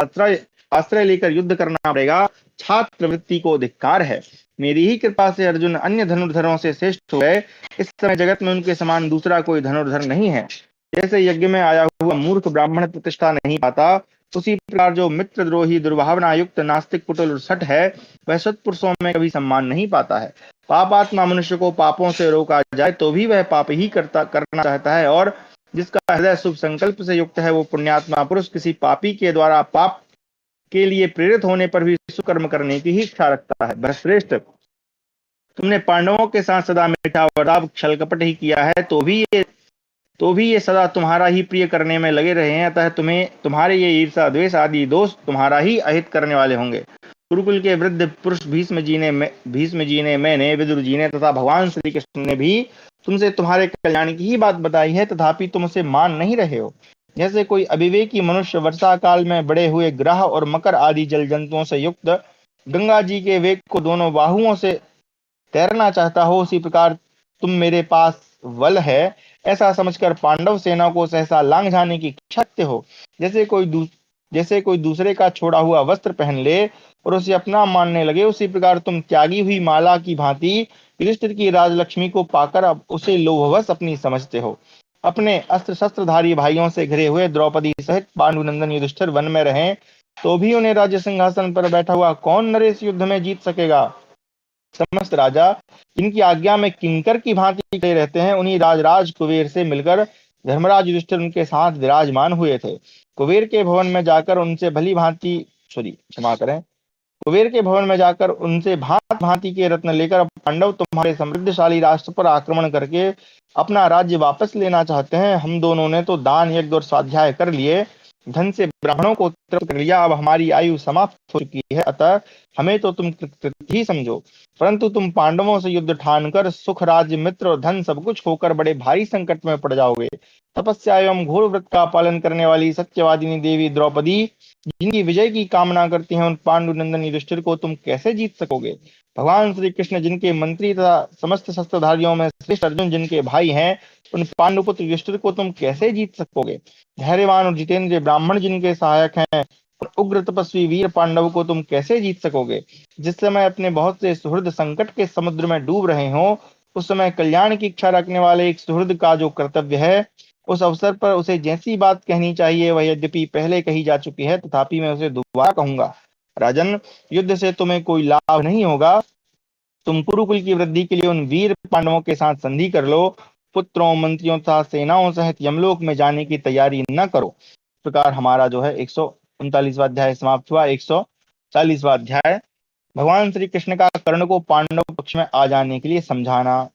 A: आश्रय लेकर युद्ध करना पड़ेगा। छात्र वृत्ति को धिक्कार है। मेरी ही कृपा से अर्जुन अन्य धनुर्धरों से श्रेष्ठ हो गए। इस समय जगत में उनके समान दूसरा कोई धनुर्धर नहीं है। जैसे यज्ञ में आया हुआ मूर्ख ब्राह्मण प्रतिष्ठा नहीं पाता, उसी प्रकार जो मित्रद्रोही, दुर्भावना युक्त, नास्तिक, कुटिल और सठ है, वह सत्पुरुषों में कभी सम्मान नहीं पाता है। पापात्मा मनुष्य को पापों से रोका जाए तो भी वह पाप ही करना चाहता है, और जिसका हृदय शुभ संकल्प से युक्त है, वो पुण्यात्मा पुरुष किसी पापी के द्वारा पाप के लिए प्रेरित होने पर भी सुकर्म करने की ही इच्छा रखता है। भरतश्रेष्ठ, तुमने पांडवों के साथ सदा मीठा वर्ताव, छल कपट ही किया है, तो भी ये सदा तुम्हारा ही प्रिय करने में लगे रहे हैं। अतः तुम्हारे ये ईर्षा, द्वेष आदि दोष तुम्हारा ही अहित करने वाले होंगे। कुरुकुल के वृद्ध पुरुष भीष्म जी ने, मैंने, विदुर जी ने तथा भगवान श्री कृष्ण ने भी तुमसे तुम्हारे कल्याण की ही बात बताई है, तथापि तुम उसे मान नहीं रहे हो। जैसे कोई अविवेकी मनुष्य वर्षा काल में बड़े हुए ग्रह और मकर आदि जल जंतुओं से युक्त गंगा जी के वेग को दोनों बाहुओं से तैरना चाहता हो, उसी प्रकार तुम मेरे पास बल है ऐसा समझकर पांडव सेना को सहसा लांघ जाने की इच्छा रखते हो। जैसे कोई दूसरे का छोड़ा हुआ वस्त्र पहन ले और उसे अपना मानने लगे, उसी प्रकार तुम त्यागी हुई माला की भांति युधिष्ठिर की राजलक्ष्मी को पाकर अब उसे लोभवश अपनी समझते हो। अपने अस्त्र शस्त्रधारी भाइयों से घिरे हुए द्रौपदी सहित पांडुनंदन युधिष्ठिर वन में रहें तो भी उन्हें राज्य सिंहासन पर बैठा हुआ कौन नरेश युद्ध में जीत सकेगा। समस्त राजा जिनकी आज्ञा में किंकर की भांति खड़े रहते हैं, उन्हीं राजराज कुबेर से मिलकर धर्मराज युधिष्ठिर उनके साथ विराजमान हुए थे। कुबेर के भवन में जाकर उनसे भली भांति सॉरी क्षमा करें कुबेर के भवन में जाकर उनसे भांति भांति के रत्न लेकर पांडव तुम्हारे समृद्धशाली राष्ट्र पर आक्रमण करके अपना राज्य वापस लेना चाहते हैं। हम दोनों ने तो दान यज्ञ और स्वाध्याय कर लिए, धन से ब्राह्मणों को तृप्त कर लिया, अब हमारी आयु समाप्त हो चुकी है, अतः हमें तो तुम कृत ही समझो। परंतु तुम पांडवों से युद्ध ठानकर सुख राज्य मित्र और धन सब कुछ होकर बड़े भारी संकट में पड़ जाओगे। तपस्या एवं घोर व्रत का पालन करने वाली सत्यवादिनी देवी द्रौपदी जिनकी विजय की कामना करती हैं, उन पांडुनंदन युधिष्ठिर को तुम कैसे जीत सकोगे। भगवान श्री कृष्ण जिनके मंत्री तथा समस्त शस्त्रधारियों में श्रेष्ठ अर्जुन जिनके भाई हैं, उन पांडुपुत्र युधिष्ठिर को तुम कैसे जीत सकोगे। धैर्यवान और जितेंद्र ब्राह्मण जिनके सहायक हैं, उन उग्र तपस्वी वीर पांडव को तुम कैसे जीत सकोगे। जिस समय अपने बहुत से सुहृद संकट के समुद्र में डूब रहे हो, उस समय कल्याण की इच्छा रखने वाले एक सुहृद का जो कर्तव्य है, उस अवसर पर उसे जैसी बात कहनी चाहिए वह यद्यपि पहले कही जा चुकी है, तथापि मैं उसे दोबारा कहूंगा। राजन, युद्ध से तुम्हें कोई लाभ नहीं होगा। तुम कुरुकुल की वृद्धि के लिए उन वीर पांडवों के साथ संधि कर लो, पुत्रों मंत्रियों तथा सेनाओं सहित यमलोक में जाने की तैयारी न करो। इस प्रकार हमारा जो है 139वां अध्याय समाप्त हुआ। 140वां अध्याय भगवान श्री कृष्ण का कर्ण को पांडव पक्ष में आ जाने के लिए समझाना।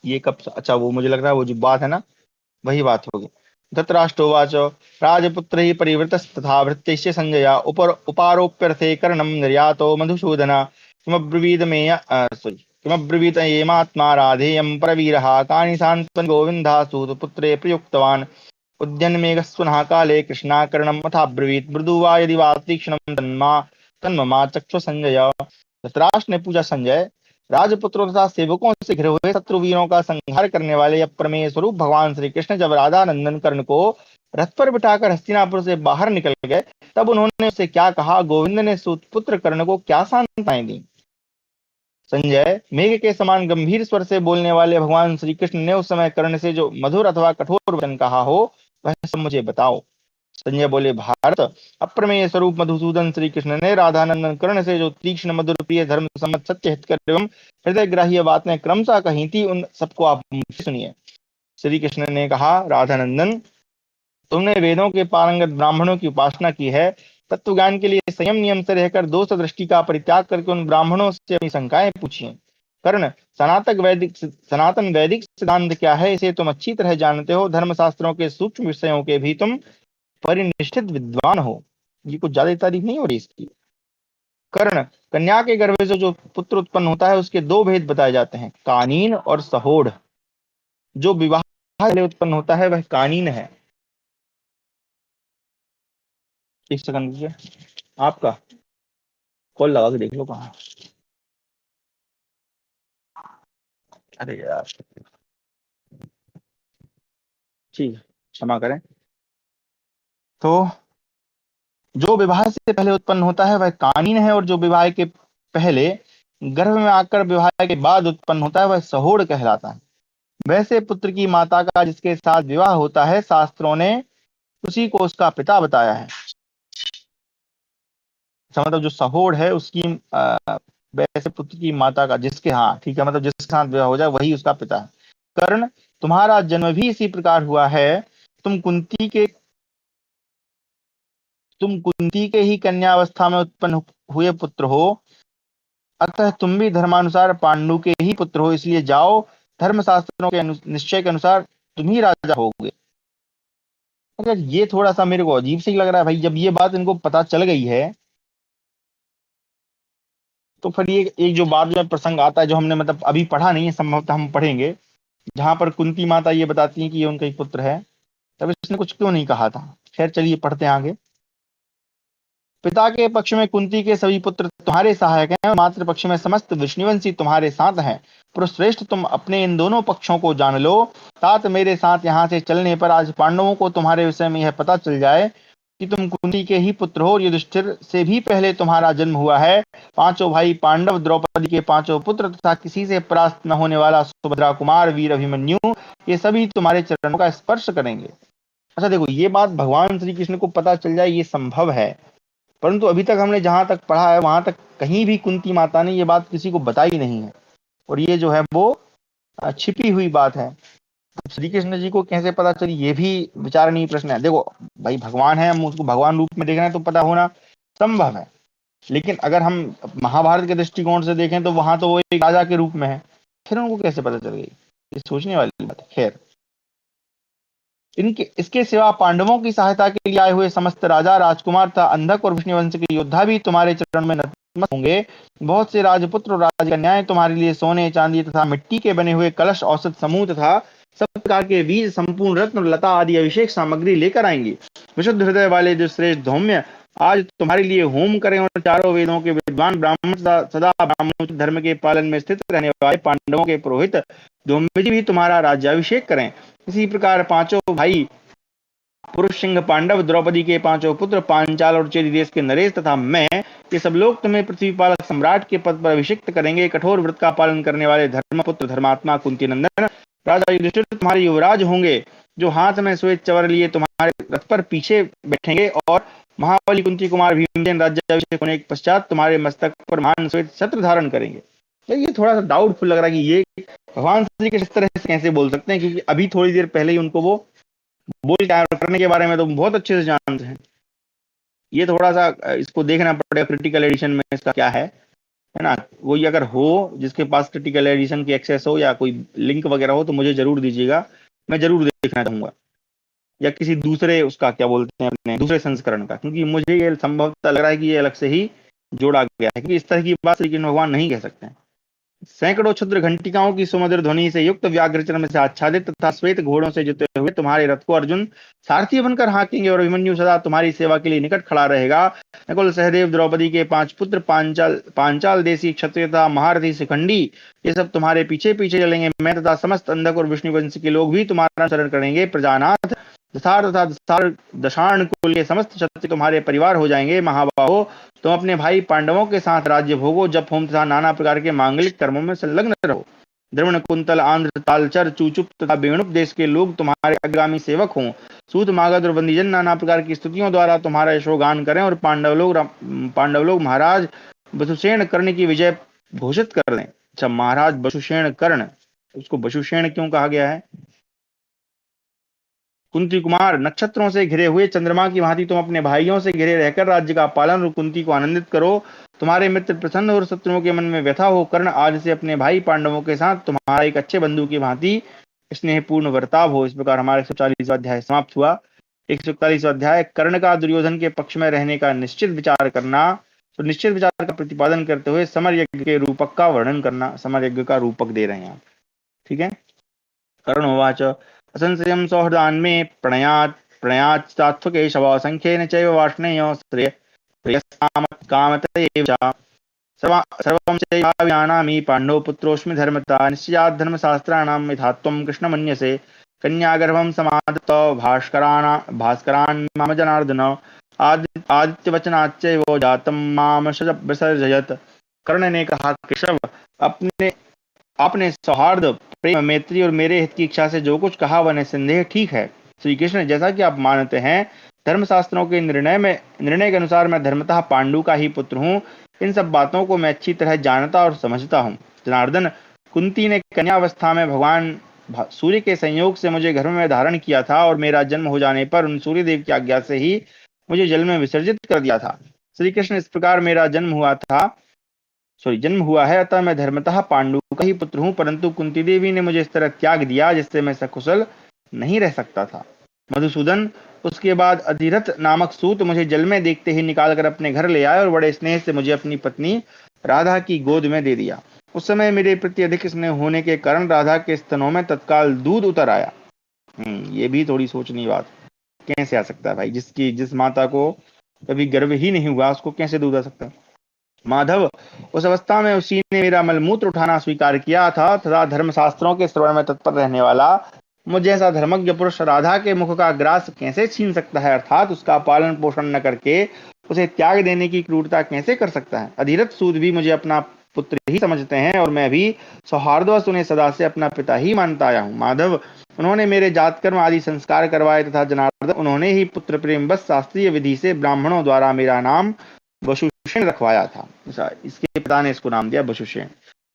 A: ये कब, अच्छा वो मुझे लग रहा है वो जो बात है ना, वही बात होगी। धृतराष्ट्रोवाच राजपुत्र ही परिवृतस्तथा भृत्यस्य संजया उपारोप्यर्थे कर्णं निर्यातो मधुसूदन किमब्रवीद मे सॉरी किमब्रवीत येमात्मा राधेयं परवीरः कानि सान्त्वन् गोविन्दः सूतपुत्रे प्रयुक्तवान् उद्यन्मेघस्वनः काले कृष्णाकर्णम् अथाब्रवीत् मृदु वा यदि वा तीक्ष्णं तन्ममा चक्षु संजय। धृतराष्ट्र ने पूछा, संजय, राजपुत्रों तथा सेवकों से घिरे हुए शत्रुवीरों का संहार करने वाले अप्रमेय स्वरूप भगवान श्री कृष्ण जब राधा नंदन कर्ण को रथ पर बिठाकर हस्तिनापुर से बाहर निकल गए, तब उन्होंने उससे क्या कहा। गोविंद ने सुपुत्र कर्ण को क्या सांत्वनाएं दी। संजय, मेघ के समान गंभीर स्वर से बोलने वाले भगवान श्री कृष्ण ने उस समय कर्ण से जो मधुर अथवा कठोर वचन कहा हो, वह सब मुझे बताओ। संजय बोले, भारत, अप्रमेय स्वरूप मधुसूदन श्री कृष्ण ने राधानंदन कर्ण से जो तीक्ष्ण मधुर प्रिय धर्म सम्मत सत्य हितकर एवं हृदय ग्राह्य बातें क्रमशः कही थी, उन सबको आप मुझे सुनिए। श्री कृष्ण ने कहा, राधानंदन, तुमने वेदों के पारंगत ब्राह्मणों की उपासना की है। तत्व ज्ञान के लिए संयम नियम से रहकर दोष दृष्टि का परित्याग करके उन ब्राह्मणों से अपनी शंकाएं पूछिए। कर्ण, सनातन वैदिक सिद्धांत क्या है, इसे तुम अच्छी तरह जानते हो। धर्मशास्त्रों के सूक्ष्म विषयों के भी तुम परिनिष्ठित विद्वान हो। ये कुछ ज्यादा तारीफ नहीं हो रही इसकी। कर्ण, कन्या के गर्भ से जो पुत्र उत्पन्न होता है उसके दो भेद बताए जाते हैं, कानीन और सहोड़। जो विवाह पहले उत्पन्न होता है वह कानीन है। एक सेकंड रुकिए, आपका कॉल लगा के देख लो कहाँ। अरे यार, ठीक है, क्षमा करें। तो जो विवाह से पहले उत्पन्न होता है वह कानीन है, और जो विवाह के पहले गर्भ में आकर विवाह के बाद उत्पन्न होता है वह सहोड़ कहलाता है। वैसे पुत्र की माता का जिसके साथ विवाह होता है, शास्त्रों ने उसी को उसका पिता बताया है। अच्छा, मतलब जो सहोड़ है उसकी वैसे पुत्र की माता का जिसके, हाँ ठीक है, मतलब जिसके साथ विवाह हो जाए वही उसका पिता है। कर्ण, तुम्हारा जन्म भी इसी प्रकार हुआ है। तुम कुंती के तुम कुंती के ही कन्यावस्था में उत्पन्न हुए पुत्र हो, अतः तुम भी धर्मानुसार पांडु के ही पुत्र हो। इसलिए जाओ, धर्मशास्त्रों के निश्चय के अनुसार तुम ही राजा होगे। अगर ये थोड़ा सा मेरे को अजीब से ही लग रहा है भाई, जब ये बात इनको पता चल गई है तो फिर ये एक जो बाद में प्रसंग आता है, जो हमने मतलब अभी पढ़ा नहीं है, संभवतः हम पढ़ेंगे, जहां पर कुंती माता ये बताती हैं कि ये उनका ही पुत्र है, तब इसने कुछ क्यों नहीं कहा था। खैर चलिए पढ़ते हैं आगे। पिता के पक्ष में कुंती के सभी पुत्र तुम्हारे सहायक हैं, और मातृ पक्ष में समस्त विष्णुवंशी तुम्हारे साथ हैं। पुरुषश्रेष्ठ, तुम अपने इन दोनों पक्षों को जान लो। तात मेरे साथ यहाँ से चलने पर आज पांडवों को तुम्हारे विषय में यह पता चल जाए कि तुम कुंती के ही पुत्र हो, और युधिष्ठिर से भी पहले तुम्हारा जन्म हुआ है। पांचों भाई पांडव, द्रौपदी के पांचों पुत्र तथा किसी से परास्त न होने वाला सुभद्रा कुमार वीर अभिमन्यु, ये सभी तुम्हारे चरणों का स्पर्श करेंगे। अच्छा देखो, ये बात भगवान श्री कृष्ण को पता चल जाए ये संभव है, परंतु अभी तक हमने जहां तक पढ़ा है वहां तक कहीं भी कुंती माता ने ये बात किसी को बताई नहीं है, और ये जो है वो छिपी हुई बात है। अब श्री कृष्ण जी को कैसे पता चली, ये भी विचारणीय प्रश्न है। देखो भाई, भगवान है, हम उसको भगवान रूप में देख रहे हैं तो पता होना संभव है, लेकिन अगर हम महाभारत के दृष्टिकोण से देखें तो वहां तो वो एक राजा के रूप में है, फिर उनको कैसे पता चल गई, ये सोचने वाली बात है। खैर, इनके इसके सिवा पांडवों की सहायता के लिए आए हुए समस्त राजा, राजकुमार तथा अंधक और विष्णुवंश के योद्धा भी तुम्हारे चरण में नतमस्तक होंगे। बहुत से राजपुत्र और राजकन्याएं तुम्हारे लिए सोने चांदी तथा मिट्टी के बने हुए कलश, औसत समूह तथा सब प्रकार के बीज, संपूर्ण रत्न और लता आदि अभिषेक सामग्री लेकर आएंगे। विशुद्ध हृदय वाले जो श्रेष्ठ धौम्य आज तुम्हारे लिए होम करें, और चारों वेदों के विद्वान ब्राह्मण सदा ब्राह्मण धर्म के पालन में स्थित रहने वाले पांडवों के पुरोहित धौम्य जी भी तुम्हारा राज्याभिषेक करें। इसी प्रकार पांचों भाई पुरुष सिंह पांडव, द्रौपदी के पांचों पुत्र, पांचाल और चेदी देश के नरेश तथा मैं, ये सब लोग तुम्हें पृथ्वी पालक सम्राट के पद पर अभिषिक्त करेंगे। कठोर व्रत का पालन करने वाले धर्मपुत्र धर्मात्मा कुंती नंदन राजा युधिष्ठिर तुम्हारे युवराज होंगे, जो हाथ में श्वेत चवर लिए तुम्हारे रथ पर पीछे बैठेंगे। और महाबली कुंती कुमार भीमसेन राज्याभिषेक होने के पश्चात तुम्हारे मस्तक पर महान श्वेत छत्र धारण करेंगे। तो ये थोड़ा सा डाउटफुल लग रहा है कि ये भगवान श्री कृष्ण इस तरह से कैसे बोल सकते हैं, क्योंकि अभी थोड़ी देर पहले ही उनको वो बोल करने के बारे में तो बहुत अच्छे से जानते हैं। ये थोड़ा सा इसको देखना पड़ेगा क्रिटिकल एडिशन में इसका क्या है ना। कोई अगर हो जिसके पास क्रिटिकल एडिशन की एक्सेस हो या कोई लिंक वगैरह हो तो मुझे जरूर दीजिएगा, मैं जरूर देखना चाहूंगा, या किसी दूसरे उसका क्या बोलते हैं अपने दूसरे संस्करण का, क्योंकि मुझे ये संभवतः लग रहा है कि ये अलग से ही जोड़ा गया है, क्योंकि इस तरह की बात श्री कृष्ण भगवान नहीं कह सकते हैं। सैकड़ों क्षुद्र घंटिकाओं की सुमधुर ध्वनि से युक्त, व्याघ्र चर्म से आच्छादित तथा श्वेत घोड़ों से जुते हुए तुम्हारे रथ को अर्जुन सारथी बनकर हाँकेंगे, और अभिमन्यु सदा तुम्हारी सेवा के लिए निकट खड़ा रहेगा। नकुल, सहदेव, द्रौपदी के पांच पुत्र, पांचाल पांचाल देशी क्षत्रिय तथा महारथी शिखंडी, ये सब तुम्हारे पीछे पीछे चलेंगे। मैं तथा समस्त अंधक और विष्णुवंश के लोग भी तुम्हारा अनुसरण करेंगे। प्रजानाथ, दसार तथा दशार्ण कुल के समस्त क्षत्रिय तुम्हारे परिवार हो जाएंगे। महाबाहो, तुम अपने भाई पांडवों के साथ राज्य भोगो, जप होम तथा नाना प्रकार के मांगलिक कर्मों में संलग्न रहो। द्रवण, कुंतल, आंध्र, तालचर, चूचुप तथा बेणुप देश के लोग तुम्हारे अग्रगामी सेवक हों। सूत, मागध और बंदीजन नाना प्रकार की स्तुतियों द्वारा तुम्हारा यशोगान करें, और पांडव लोग महाराज वसुसेन कर्ण की विजय घोषित कर दें। अच्छा, महाराज वसुसेन कर्ण, उसको वसुसेन क्यों कहा गया है। कुंती कुमार, नक्षत्रों से घिरे हुए चंद्रमा की भांति तुम अपने भाइयों से घिरे रहकर राज्य का पालन और कुंती को आनंदित करो। तुम्हारे मित्र प्रसन्न और शत्रुओं के मन में व्यथा हो। कर्ण, आज से अपने भाई पांडवों के साथ तुम्हारा एक अच्छे बंधु की भांति स्नेहपूर्ण वर्ताव हो। इस प्रकार हमारा 140वां अध्याय समाप्त हुआ। 141वां अध्याय, कर्ण का दुर्योधन के पक्ष में रहने का निश्चित विचार करना। तो निश्चित विचार का प्रतिपादन करते हुए समर यज्ञ के रूपक का वर्णन करना। समर यज्ञ का रूपक दे रहे हैं आप, ठीक है। कर्णोवाच, असंशयं सौहृदान्मे प्रणयाच्चात्वकेशव, संख्येन चैव वार्ष्णेय श्रेयस्कामतये च। सर्वं चैवाभिजानामि पाण्डव पुत्रोऽस्मि धर्मता, निश्चयात् धर्मशास्त्राणां यथा त्वं कृष्ण मन्यसे। कन्यागर्भं समादत्त भास्करान् मम जनार्दन, आदित्यवचनाच्चैव जातं माम विसर्जयत्। कर्ण ने कहा, केशव, अपने आपने सौहार्द, प्रेम, मैत्री और मेरे हित की इच्छा से जो कुछ कहा वह निसंदेह ठीक है। श्री कृष्ण, जैसा कि आप मानते हैं, धर्मशास्त्रों के निर्णय के अनुसार मैं धर्मतः पांडु का ही पुत्र हूँ। इन सब बातों को मैं अच्छी तरह जानता और समझता हूँ। जनार्दन, कुंती ने कन्यावस्था में भगवान सूर्य के संयोग से मुझे गर्भ में धारण किया था, और मेरा जन्म हो जाने पर उन सूर्य देव की आज्ञा से ही मुझे जल में विसर्जित कर दिया था। श्री कृष्ण, इस प्रकार मेरा जन्म हुआ है, अतः मैं धर्मतः पांडु का ही पुत्र हूँ, परंतु कुंती देवी ने मुझे इस तरह त्याग दिया जिससे मैं सकुशल नहीं रह सकता था। मधुसूदन, उसके बाद अधिरथ नामक सूत मुझे जल में देखते ही निकालकर अपने घर ले आए और बड़े स्नेह से मुझे अपनी पत्नी राधा की गोद में दे दिया। उस समय मेरे प्रति अधिक स्नेह होने के कारण राधा के स्तनों में तत्काल दूध उतर आया। ये भी थोड़ी सोचनीय बात। कैसे आ सकता है भाई? जिस माता को कभी गर्भ ही नहीं हुआ, उसको कैसे दूध आ सकता है? माधव, उस अवस्था में उसी ने मेरा मलमूत्र उठाना स्वीकार किया था तथा धर्मशास्त्रों के श्रवण में तत्पर रहने वाला मुझ जैसा धर्मज्ञ पुरुष राधा के मुख का ग्रास कैसे छीन सकता है, अर्थात उसका पालन पोषण न करके उसे त्याग देने की क्रूरता कैसे कर सकता है? अधिरथ सूद भी मुझे अपना पुत्र ही समझते हैं और मैं भी सौहार्दवश उन्हें सदा से अपना पिता ही मानता आया हूँ। माधव, उन्होंने मेरे जातकर्म आदि संस्कार करवाए तथा जनार्दन, उन्होंने ही पुत्र प्रेम बस शास्त्रीय विधि से ब्राह्मणों द्वारा मेरा नाम वसुषेण रखवाया था। इसके पिता ने इसको नाम दिया वसुषेण।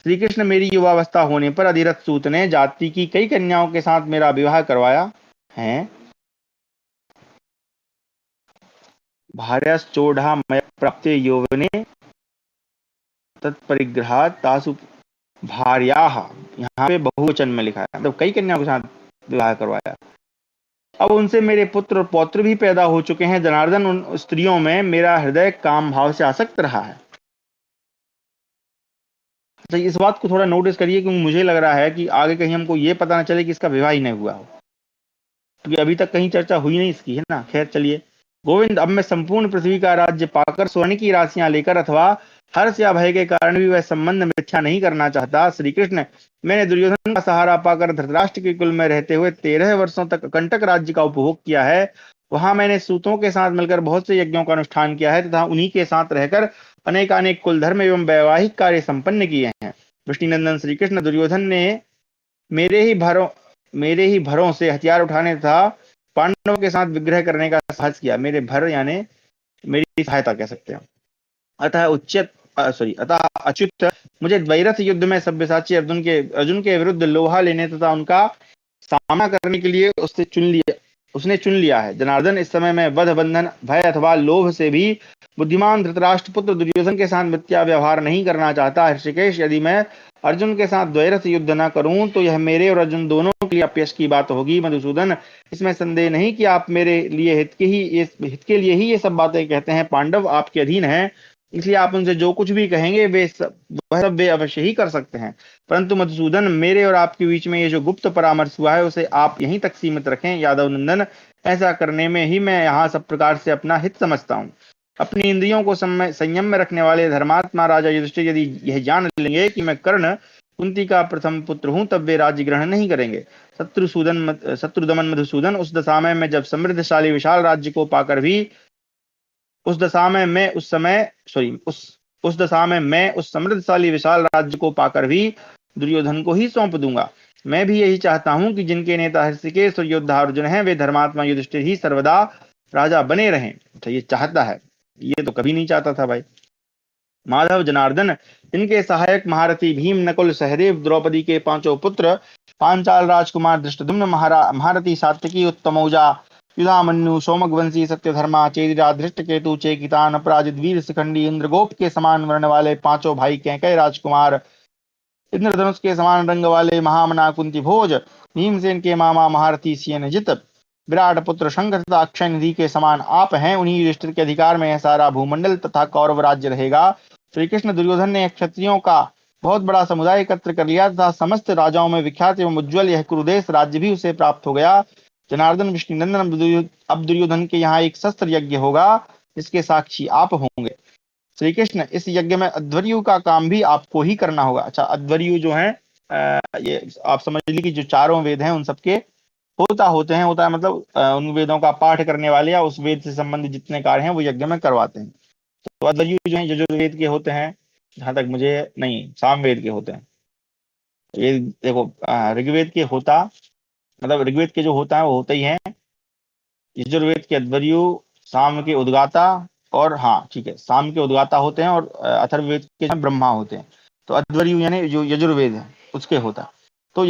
A: श्री कृष्ण, मेरी युवावस्था होने पर अधिरथ सूत ने जाति की कई कन्याओं के साथ मेरा विवाह करवाया है। भार्याश्चोढ़ा मय प्राप्ते यौवने तत्परिग्रहात् तासु भार्याः, यहाँ पे बहुवचन में लिखा है, मतलब कई कन्याओं के साथ विवाह करवाया। अब उनसे मेरे पुत्र और पौत्र भी पैदा हो चुके हैं। जनार्दन, उन स्त्रियों में मेरा हृदय काम भाव से आसक्त रहा है। तो इस बात को थोड़ा नोटिस करिए, क्योंकि मुझे लग रहा है कि आगे कहीं हमको ये पता ना चले कि इसका विवाह ही नहीं हुआ हो, क्योंकि अभी तक कहीं चर्चा हुई नहीं इसकी, है ना। खैर चलिए। गोविंद, अब मैं संपूर्ण पृथ्वी का राज्य पाकर स्वर्ण की राशियां लेकर अथवा हर्ष या भय के कारण भी वह संबंध मिथ्या नहीं करना चाहता। श्री कृष्ण, मैंने दुर्योधन का सहारा पाकर धृतराष्ट्र के कुल में रहते हुए 13 वर्षों तक कंटक राज्य का उपभोग किया है। वहां मैंने सूतों के साथ मिलकर बहुत से यज्ञों का अनुष्ठान किया है तथा उन्हीं के साथ रहकर अनेकानेक कुल धर्म एवं वैवाहिक कार्य संपन्न किए हैं। वृष्णिनंदन श्री कृष्ण, दुर्योधन ने मेरे ही भरों मेरे ही भरों से हथियार उठाने तथा पांडवों के साथ विग्रह करने का साहस किया। मेरे भर यानी मेरी सहायता कह सकते हैं। अतः अच्युत, मुझे द्वैरथ युद्ध में सब्यसाची अर्जुन के विरुद्ध लोहा लेने तथा उनका सामना करने के लिए उसने चुन लिया है। जनार्दन, इस समय मैं वध, बंधन, भय अथवा लोभ से भी बुद्धिमान धृतराष्ट्र पुत्र दुर्योधन के साथ मिथ्या व्यवहार नहीं करना चाहता। ऋषिकेश, यदि मैं अर्जुन के साथ द्वैरथ युद्ध न करूं तो यह मेरे और अर्जुन दोनों के लिए अपयश की बात होगी। मधुसूदन, इसमें संदेह नहीं कि आप मेरे लिए हित के लिए ही ये सब बातें कहते हैं। पांडव आपके अधीन हैं, इसलिए आप उनसे जो कुछ भी कहेंगे वह सब वे अवश्य ही कर सकते हैं। परंतु मधुसूदन, मेरे और आपके बीच में ये जो गुप्त परामर्श हुआ है उसे आप यहीं तक सीमित रखें। यादव नंदन, ऐसा करने में ही मैं यहाँ सब प्रकार से अपना हित समझता हूँ। अपनी इंद्रियों को संयम में रखने वाले धर्मात्मा राजा युधिष्ठिर यदि यह जान लेंगे कि मैं कर्ण कुंती का प्रथम पुत्र हूँ, तब वे राज्य ग्रहण नहीं करेंगे। शत्रुदमन मधुसूदन, उस दशा में मैं जब समृद्धशाली विशाल राज्य को पाकर भी उस दशा में मैं उस समय सॉरी उस दशा में मैं उस समृद्धशाली विशाल राज्य को पाकर भी दुर्योधन को ही सौंप दूंगा। मैं भी यही चाहता हूं कि जिनके नेता हृषिकेश और योद्धा अर्जुन हैं, वे धर्मात्मा युधिष्ठिर ही सर्वदा राजा बने रहें। अच्छा, ये चाहता है, ये तो कभी नहीं चाहता था भाई। माधव, जनार्दन, इनके सहायक महारथी भीम, नकुल, सहदेव, द्रौपदी के पांचों पुत्र, पांचाल राजकुमार धृष्टद्युम्न, महारथी सात्विकी, उत्तमौजा, युधामन्यु, सोमकवंशी, सत्यधर्मा, चेदिरा, धृष्टकेतु, चेकितान, अपराजित, वीर शिखंडी, इंद्रगोप के समान वर्ण वाले पांचों भाई कैकेय राजकुमार, इंद्रधनुष के समान रंग वाले महामना कुंती भोज, भीमसेन के मामा महारथी सेनजित, विराट पुत्र शंख तथा अक्षय निधि के समान आप हैं। उन्हीं युधिष्ठिर के अधिकार में यह सारा भूमंडल तथा कौरव राज्य रहेगा। श्री कृष्ण, दुर्योधन ने क्षत्रियों का बहुत बड़ा समुदाय एकत्र कर लिया तथा समस्त राजाओं में विख्यात एवं उज्ज्वल यह कुरुदेश राज्य भी उसे प्राप्त हो गया। जनार्दन, विष्णुनंदन, अब दुर्योधन के यहाँ एक शस्त्र यज्ञ होगा जिसके साक्षी आप होंगे। श्री कृष्ण, इस यज्ञ में अध्वर्यु का काम भी आपको ही करना होगा। अच्छा, अध्वर्यु जो है ये आप समझ लीजिए कि जो चारों वेद हैं उन सबके होता है मतलब उन वेदों का पाठ करने वाले या उस वेद से संबंधित जितने कार्य हैं वो यज्ञ में करवाते हैं। तो अध्वर्यु जो है यजुर्वेद के होते हैं, जहां तक मुझे नहीं, सामवेद के होते हैं। ये देखो, ऋग्वेद के होता मतलब ऋग्वेद के जो होता है वो होते ही हैं, यजुर्वेद के अध्वर्यु, साम के उद्गाता, और हाँ ठीक है, साम के उद्गाता होते हैं, और अथर्ववेद के ब्रह्मा होते हैं। तो अध्वर्यु यानी जो यजुर्वेद है उसके होता। तो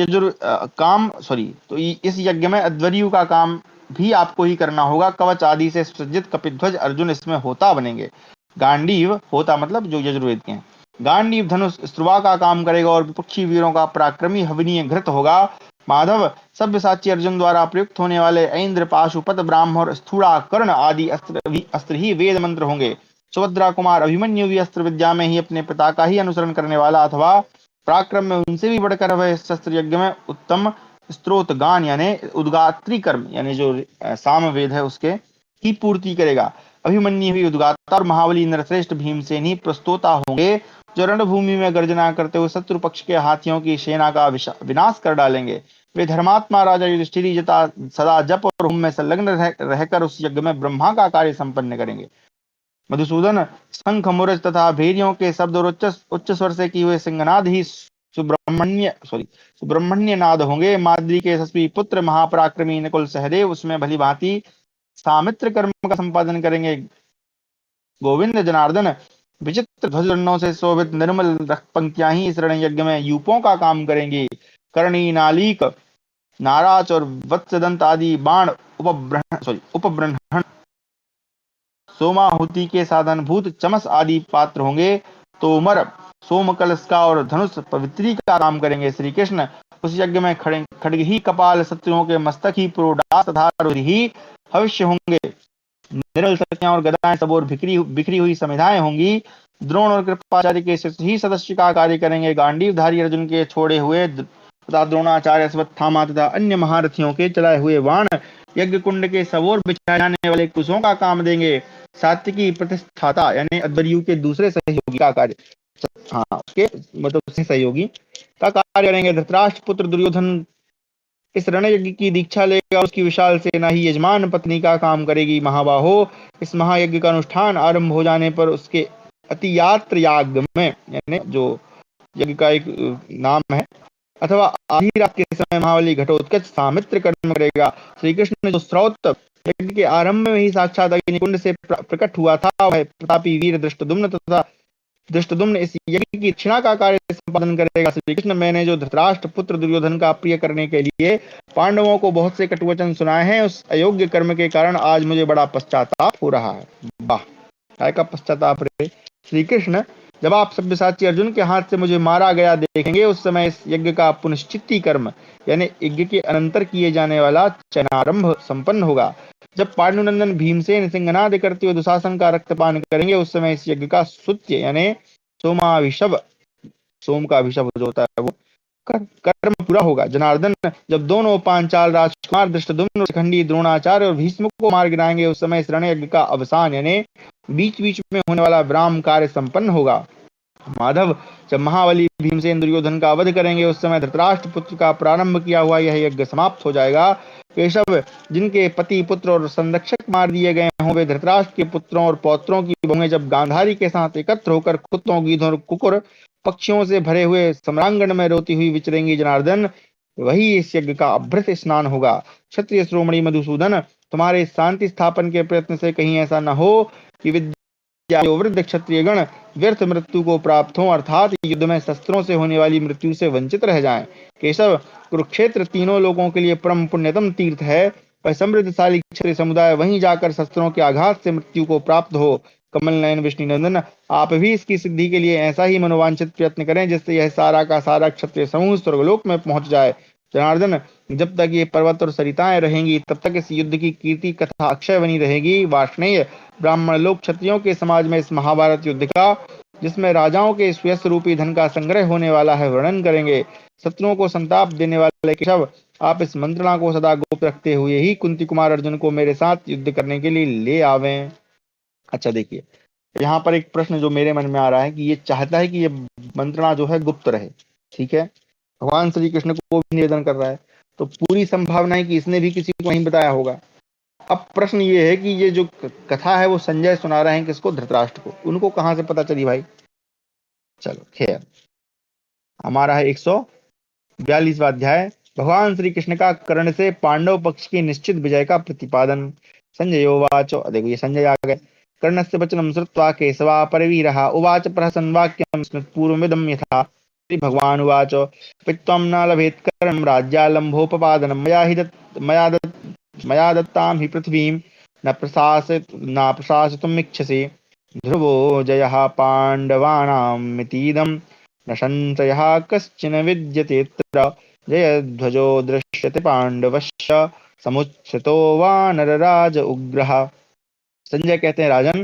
A: तो इस यज्ञ में अध्वर्यु का काम भी आपको ही करना होगा। कवच आदि से सज्जित कपिध्वज अर्जुन इसमें होता बनेंगे। गांडीव होता मतलब जो यजुर्वेद के हैं। गांडीव धनुष स्त्रुवा का काम करेगा और विपक्षी वीरों का पराक्रमी हवनीय घृत होगा। माधव, सब्यसाची अर्जुन द्वारा प्रयुक्त होने वाले ऐन्द्र, पाशुपत, ब्राह्मण और स्थूणा, कर्ण आदि अस्त्र ही वेद मंत्र होंगे। सुभद्रा कुमार अभिमन्यु भी अस्त्र विद्या में ही अपने पिता का ही अनुसरण करने वाला अथवा पराक्रम में उनसे भी बढ़कर वह शस्त्र यज्ञ में उत्तम स्त्रोत गान यानी उद्गात्री कर्म यानी जो साम वेद है उसके की पूर्ति करेगा। अभिमन्यु ही उद्गाता और महाबली नरश्रेष्ठ भीमसेन ही प्रस्तोता होंगे, जो रणभूमि में गर्जना करते हुए शत्रु पक्ष के हाथियों की सेना का विनाश कर डालेंगे। वे धर्मात्मा राजा युधिष्ठिर जता सदा जप और होम में संलग्न रहकर उस यज्ञ में ब्रह्मा का कार्य संपन्न करेंगे। मधुसूदन, शंख, मुरज तथा भेरियों के शब्द और उच्च उच्च स्वर से किए हुए सिंहनाद ही सुब्रह्मण्य नाद होंगे। माद्री के यशस्वी पुत्र महापराक्रमी नकुल सहदेव उसमें भली भांति सामित्र कर्म का संपादन करेंगे। गोविंद जनार्दन, विचित्र ध्वज वर्णों से शोभित निर्मल पंक्तियां ही इस रण यज्ञ में यूपों का काम करेंगी। करणी, नालीक, नाराच और वत्सदंत आदि बाण उपब्रह्मण सोमाहुति के साधन भूत चमस आदि पात्र होंगे। तोमर, सोम कलश का और धनुष पवित्री का काम करेंगे। श्री कृष्ण, उस यज्ञ में खड्ग ही कपाल, शत्रुओं के मस्तक ही पुरोडास तथा ही भविष्य होंगे। निर्मल शक्तियां और गदाएं सब और बिखरी बिखरी हुई समिधाएं होंगी। द्रोण और कृपाचार्य के शिष्य ही सदस्य का कार्य करेंगे। गांडीवधारी अर्जुन के छोड़े हुए तथा द्रोणाचार्य, अश्वत्थामा तथा अन्य महारथियों के चलाए हुए बाण यज्ञ कुंड के सबोर बिछाए जाने वाले कुशों का काम देंगे। सात्विकी प्रतिष्ठाता यानी अध्वर्यु के दूसरे सहयोगी का कार्य, हाँ उसके मतलब सहयोगी का कार्य करेंगे। धृतराष्ट्र पुत्र दुर्योधन इस रण यज्ञ की दीक्षा लेगा, उसकी विशाल सेना ही यजमान पत्नी का काम करेगी। महाबाहो, इस महायज्ञ का अनुष्ठान आरंभ हो जाने पर उसके अति यात्र याग में यानी जो यज्ञ का एक नाम है अथवा आधी रात के समय महाबली घटोत्कच सामित्र कर्म करेगा। श्री कृष्ण ने जो स्रोत यज्ञ के आरंभ में ही साक्षात अग्निकुंड से प्रकट हुआ था, वह प्रतापी वीर धृष्टद्युम्न इस यज्ञ की दक्षिणा का कार्य संपादन करेगा। श्री कृष्ण, मैंने जो धृतराष्ट्र पुत्र दुर्योधन का प्रिय करने के लिए पांडवों को बहुत से कटुवचन सुनाए हैं, उस अयोग्य कर्म के कारण आज मुझे बड़ा पश्चाताप हो रहा है। वाह, काय का पश्चाताप रे श्री कृष्ण, जब आप सब्यसाची अर्जुन के हाथ से मुझे मारा गया देखेंगे, उस समय इस यज्ञ का पुनश्चित्ती कर्म यानी यज्ञ के अनंतर किए जाने वाला चयनारंभ संपन्न होगा। जब पांडुनंदन भीमसेन सिंहनाद करते हुए दुशासन का रक्तपान करेंगे, उस समय इस यज्ञ का सुत्य यानी सोमाभिषव, सोम का अभिषेक जो होता है वो कर्म पूरा होगा। जनार्दन, जब दोनों पांचाल राजकुमार धृष्टद्युम्न, शिखंडी, द्रोणाचार्य और भीष्म को मार गिराएंगे, उस समय इस रण यज्ञ का अवसान यानी बीच बीच में होने वाला विराम कार्य संपन्न होगा। माधव, जब महाबली भीमसेन दुर्योधन का वध करेंगे, उस समय धृतराष्ट्र पुत्र का प्रारंभ किया हुआ यह यज्ञ समाप्त हो जाएगा। केशव, जिनके पति पुत्र और संरक्षक मार दिए गए हों, वे धृतराष्ट्र के पुत्रों और पौत्रों की बहुएं जब गांधारी के साथ एकत्र होकर कुत्तों, गीधों और कुकुर पक्षियों से भरे हुए सम्रांगण में रोती हुई विचरेंगी, जनार्दन, वही इस यज्ञ का अभृत स्नान होगा। क्षत्रिय श्रोमणी मधुसूदन, तुम्हारे शांति स्थापन के प्रयत्न से कहीं ऐसा न हो कि वृद्ध क्षत्रिय गण व्यर्थ मृत्यु को प्राप्त हो, अर्थात युद्ध में शस्त्रों से होने वाली मृत्यु से वंचित रह जाएं। केशव, कुरुक्षेत्र तीनों लोगों के लिए परम पुण्यतम तीर्थ है, वह समृद्धशाली क्षत्रिय समुदाय वहीं जाकर शस्त्रों के आघात से मृत्यु को प्राप्त हो। कमल नयन विष्णुनंदन, आप भी इसकी सिद्धि के लिए ऐसा ही मनोवांछित प्रयत्न करें जिससे यह सारा का सारा क्षत्रिय समूह स्वर्गलोक में पहुंच जाए। जनार्दन, जब तक ये पर्वत और सरिताएं रहेंगी, तब तक इस युद्ध की कीर्ति कथा अक्षय बनी रहेगी। वार्ष्णेय, ब्राह्मण लोग क्षत्रियों के समाज में इस महाभारत युद्ध का, जिसमें राजाओं के सुयश रूपी धन का संग्रह होने वाला है, वर्णन करेंगे। शत्रुओं को संताप देने वाले केशव, आप इस मंत्रणा को सदा गुप्त रखते हुए ही कुंती कुमार अर्जुन को मेरे साथ युद्ध करने के लिए ले आवें। अच्छा देखिए, यहाँ पर एक प्रश्न जो मेरे मन में आ रहा है कि ये चाहता है कि ये मंत्रणा जो है गुप्त रहे, ठीक है, भगवान श्री कृष्ण को भी निवेदन कर रहा है, तो पूरी संभावना है कि इसने भी किसी को नहीं बताया होगा। अब प्रश्न ये है कि ये जो कथा है वो संजय सुना रहे हैं किसको? धृतराष्ट्र को। उनको कहां से पता चली भाई? चलो खैर, हमारा है 142वां अध्याय, भगवान श्री कृष्ण का कर्ण से पांडव पक्ष की निश्चित विजय का प्रतिपादन। संजय उवाच, देखो ये संजय आ गए। कर्णस्य वचनं श्रुत्वा केशवा परवीरः उवाच प्रहसन् वाक्यं स्मृत्पूर्वमिदं यथा। श्री भगवान उवाच, पित्वं न लभेत् कर्णं राज्यालम्भोपपादनं, मया दत्तां हि पृथ्वीं न प्रशासितुमिच्छसि। ध्रुवो जयः पाण्डवानामितीदं न संशयः कश्चन विद्यतेऽत्र। जय ध्वजो दृश्यते पांडवश्च समुत्थितो वानरराज उग्रः। संजय कहते हैं, राजन,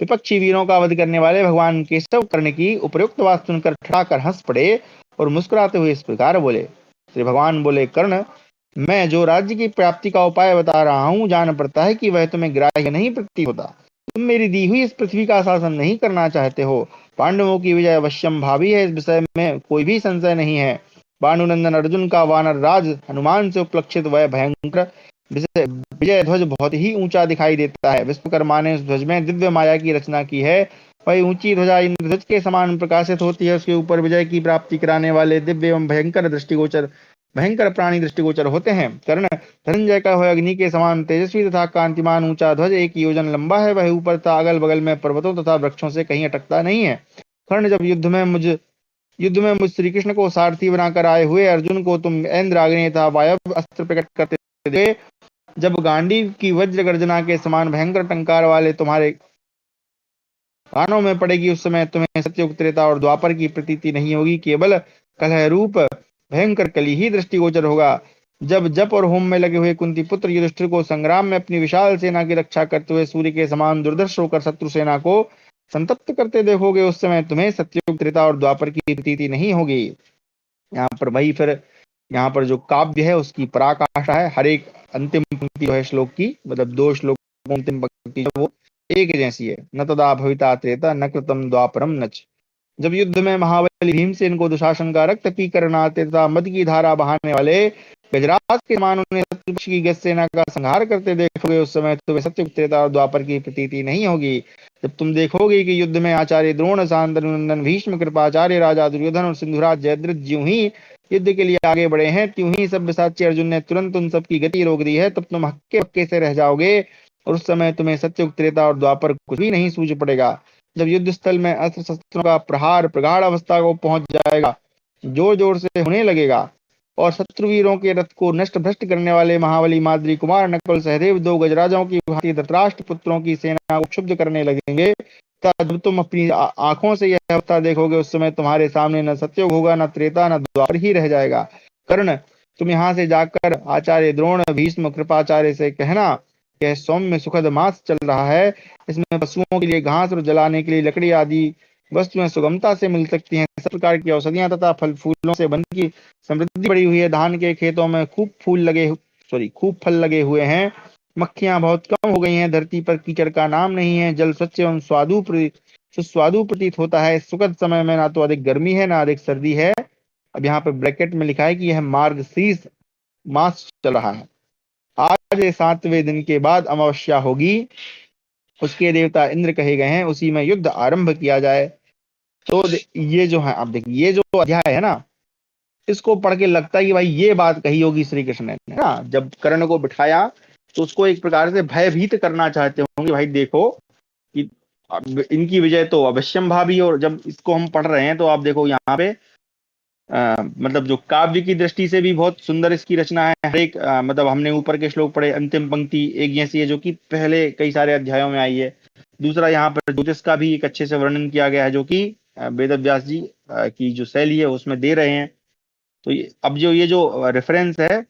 A: विपक्षी वीरों का वध करने वाले भगवान केशव कर्ण की उपयुक्त बात सुनकर ठठाकर हंस पड़े और मुस्कुराते हुए इस प्रकार बोले। श्री भगवान बोले, कर्ण, मैं जो राज्य की प्राप्ति का उपाय बता रहा हूँ, जान पड़ता है कि वह तुम्हें ग्राह्य नहीं प्रतीत होता। तुम मेरी दी हुई इस पृथ्वी का शासन नहीं करना चाहते हो। पांडवों की विजय अवश्यम भावी है, इस विषय में कोई भी संशय नहीं है। पांडुनंदन अर्जुन का वानर राज हनुमान से उपलक्षित वह भयंकर विजय विजय ध्वज बहुत ही ऊंचा दिखाई देता है। विश्वकर्मा ने उस ध्वज में दिव्य माया की रचना की है। वही ऊंची ध्वजा इंद्रध्वज के समान प्रकाशित होती है। उसके ऊपर विजय की प्राप्ति कराने वाले दिव्य एवं भयंकर प्राणी दृष्टिगोचर होते हैं। कर्ण, धनंजय का वह अग्नि के समान तेजस्वी तथा कांतिमान ऊंचा ध्वज 1 योजन लंबा है। वह ऊपर तथा अगल बगल में पर्वतों तथा वृक्षों से कहीं अटकता नहीं है। कर्ण, जब युद्ध में मुझ श्री कृष्ण को सारथी बनाकर आए हुए अर्जुन को तुम इंद्र, अग्नि तथा वायव्य अस्त्र प्रकट करते थे, जब गांडीव की वज्र गर्जना के समान भयंकर टंकार वाले तुम्हारे कानों में पड़ेगी, उस समय तुम्हें सत्ययुग, त्रेता और द्वापर की प्रतीति नहीं होगी। केवल कलह रूप भयंकर कली ही दृष्टिगोचर होगा। जब जप और होम में लगे हुए कुंती पुत्र युधिष्ठिर को संग्राम में अपनी विशाल सेना की रक्षा करते हुए सूर्य के समान दुर्धर्ष होकर शत्रु सेना को संतप्त करते देखोगे, उस समय तुम्हें सत्ययुग, त्रेता और द्वापर की प्रतीति नहीं होगी। यहाँ पर वही फिर यहाँ पर जो काव्य है उसकी पराकाष्ठा है। हर एक अंतिम पंक्ति जो है श्लोक की, मतलब 2 श्लोक अंतिम पंक्ति जो वो एक जैसी है। न तदा भविता त्रेता न कृतम द्वापरम नच। जब युद्ध में महाबली भीमसेन को दुशासन का रक्त पीकर नाते तथा मद की धारा बहाने वाले गजराज के समान उन्हें शत्रुपक्ष की गज सेना का संहार करते देखोगे, उस समय तुम्हें सत्य, त्रेता और द्वापर की प्रतीति नहीं होगी। जब तुम देखोगे कि युद्ध में आचार्य द्रोण, शांतनु नंदन भीष्म, कृपाचार्य राजा दुर्योधन और सिंधुराज जयद्रथ ज्यों ही युद्ध के लिए आगे बढ़े हैं, त्यों ही सब्यसाची अर्जुन ने तुरंत उन सब की गति रोक दी है। तब तुम हक्के बक्के से रह जाओगे और उस समय तुम्हें सत्युग, त्रेता और द्वापर कुछ भी नहीं सूझ पड़ेगा। जब युद्ध स्थल में अस्त्र शस्त्रों का प्रहार प्रगाढ़ अवस्था को पहुंच जाएगा, जोर जोर से होने लगेगा और शत्रुवीरों के रथ को नष्ट भ्रष्ट करने वाले महाबली माद्री कुमार नकुल सहदेव 2 गजराजों की भांति धृतराष्ट्र पुत्रों की सेना को क्षुब्ध करने लगेंगे, तब जब तुम अपनी आंखों से यह अवस्था देखोगे, उस समय तुम्हारे सामने न सत्ययुग होगा, न त्रेता, न द्वापर ही रह जाएगा। कर्ण, तुम यहाँ से जाकर आचार्य द्रोण, भीष्म, कृपाचार्य से कहना, यह सौम्य सुखद मास चल रहा है। इसमें पशुओं के लिए घास और जलाने के लिए लकड़ी आदि वस्तुएं सुगमता से मिल सकती हैं। सब प्रकार की औषधियां तथा फल फूलों से वन की समृद्धि बढ़ी हुई है। धान के खेतों में खूब फल लगे हुए हैं। मक्खियां बहुत कम हो गई हैं। धरती पर कीचड़ का नाम नहीं है। जल स्वच्छ एवं सुस्वादु प्रतीत होता है। इस सुखद समय में ना तो अधिक गर्मी है, ना अधिक सर्दी है। अब यहाँ पर ब्रैकेट में लिखा है कि यह मार्गशीर्ष मास चल रहा है। आज 7वें दिन के बाद अमावस्या होगी। उसके देवता इंद्र कहे गए हैं, उसी में युद्ध आरंभ किया जाए। तो ये जो है, आप देखिए, ये जो अध्याय है ना, इसको पढ़ के लगता है कि भाई ये बात कही होगी श्री कृष्ण ने ना, जब कर्ण को बिठाया तो उसको एक प्रकार से भयभीत करना चाहते होंगे। भाई देखो कि अब इनकी विजय तो अवश्यम भावी। और जब इसको हम पढ़ रहे हैं तो आप देखो यहाँ पे मतलब जो काव्य की दृष्टि से भी बहुत सुंदर इसकी रचना है। हर एक मतलब हमने ऊपर के श्लोक पढ़े, अंतिम पंक्ति एक जैसी है जो कि पहले कई सारे अध्यायों में आई है। दूसरा, यहाँ पर ज्योतिष का भी एक अच्छे से वर्णन किया गया है, जो कि वेद व्यास जी की जो शैली है उसमें दे रहे हैं। तो अब जो ये जो रेफरेंस है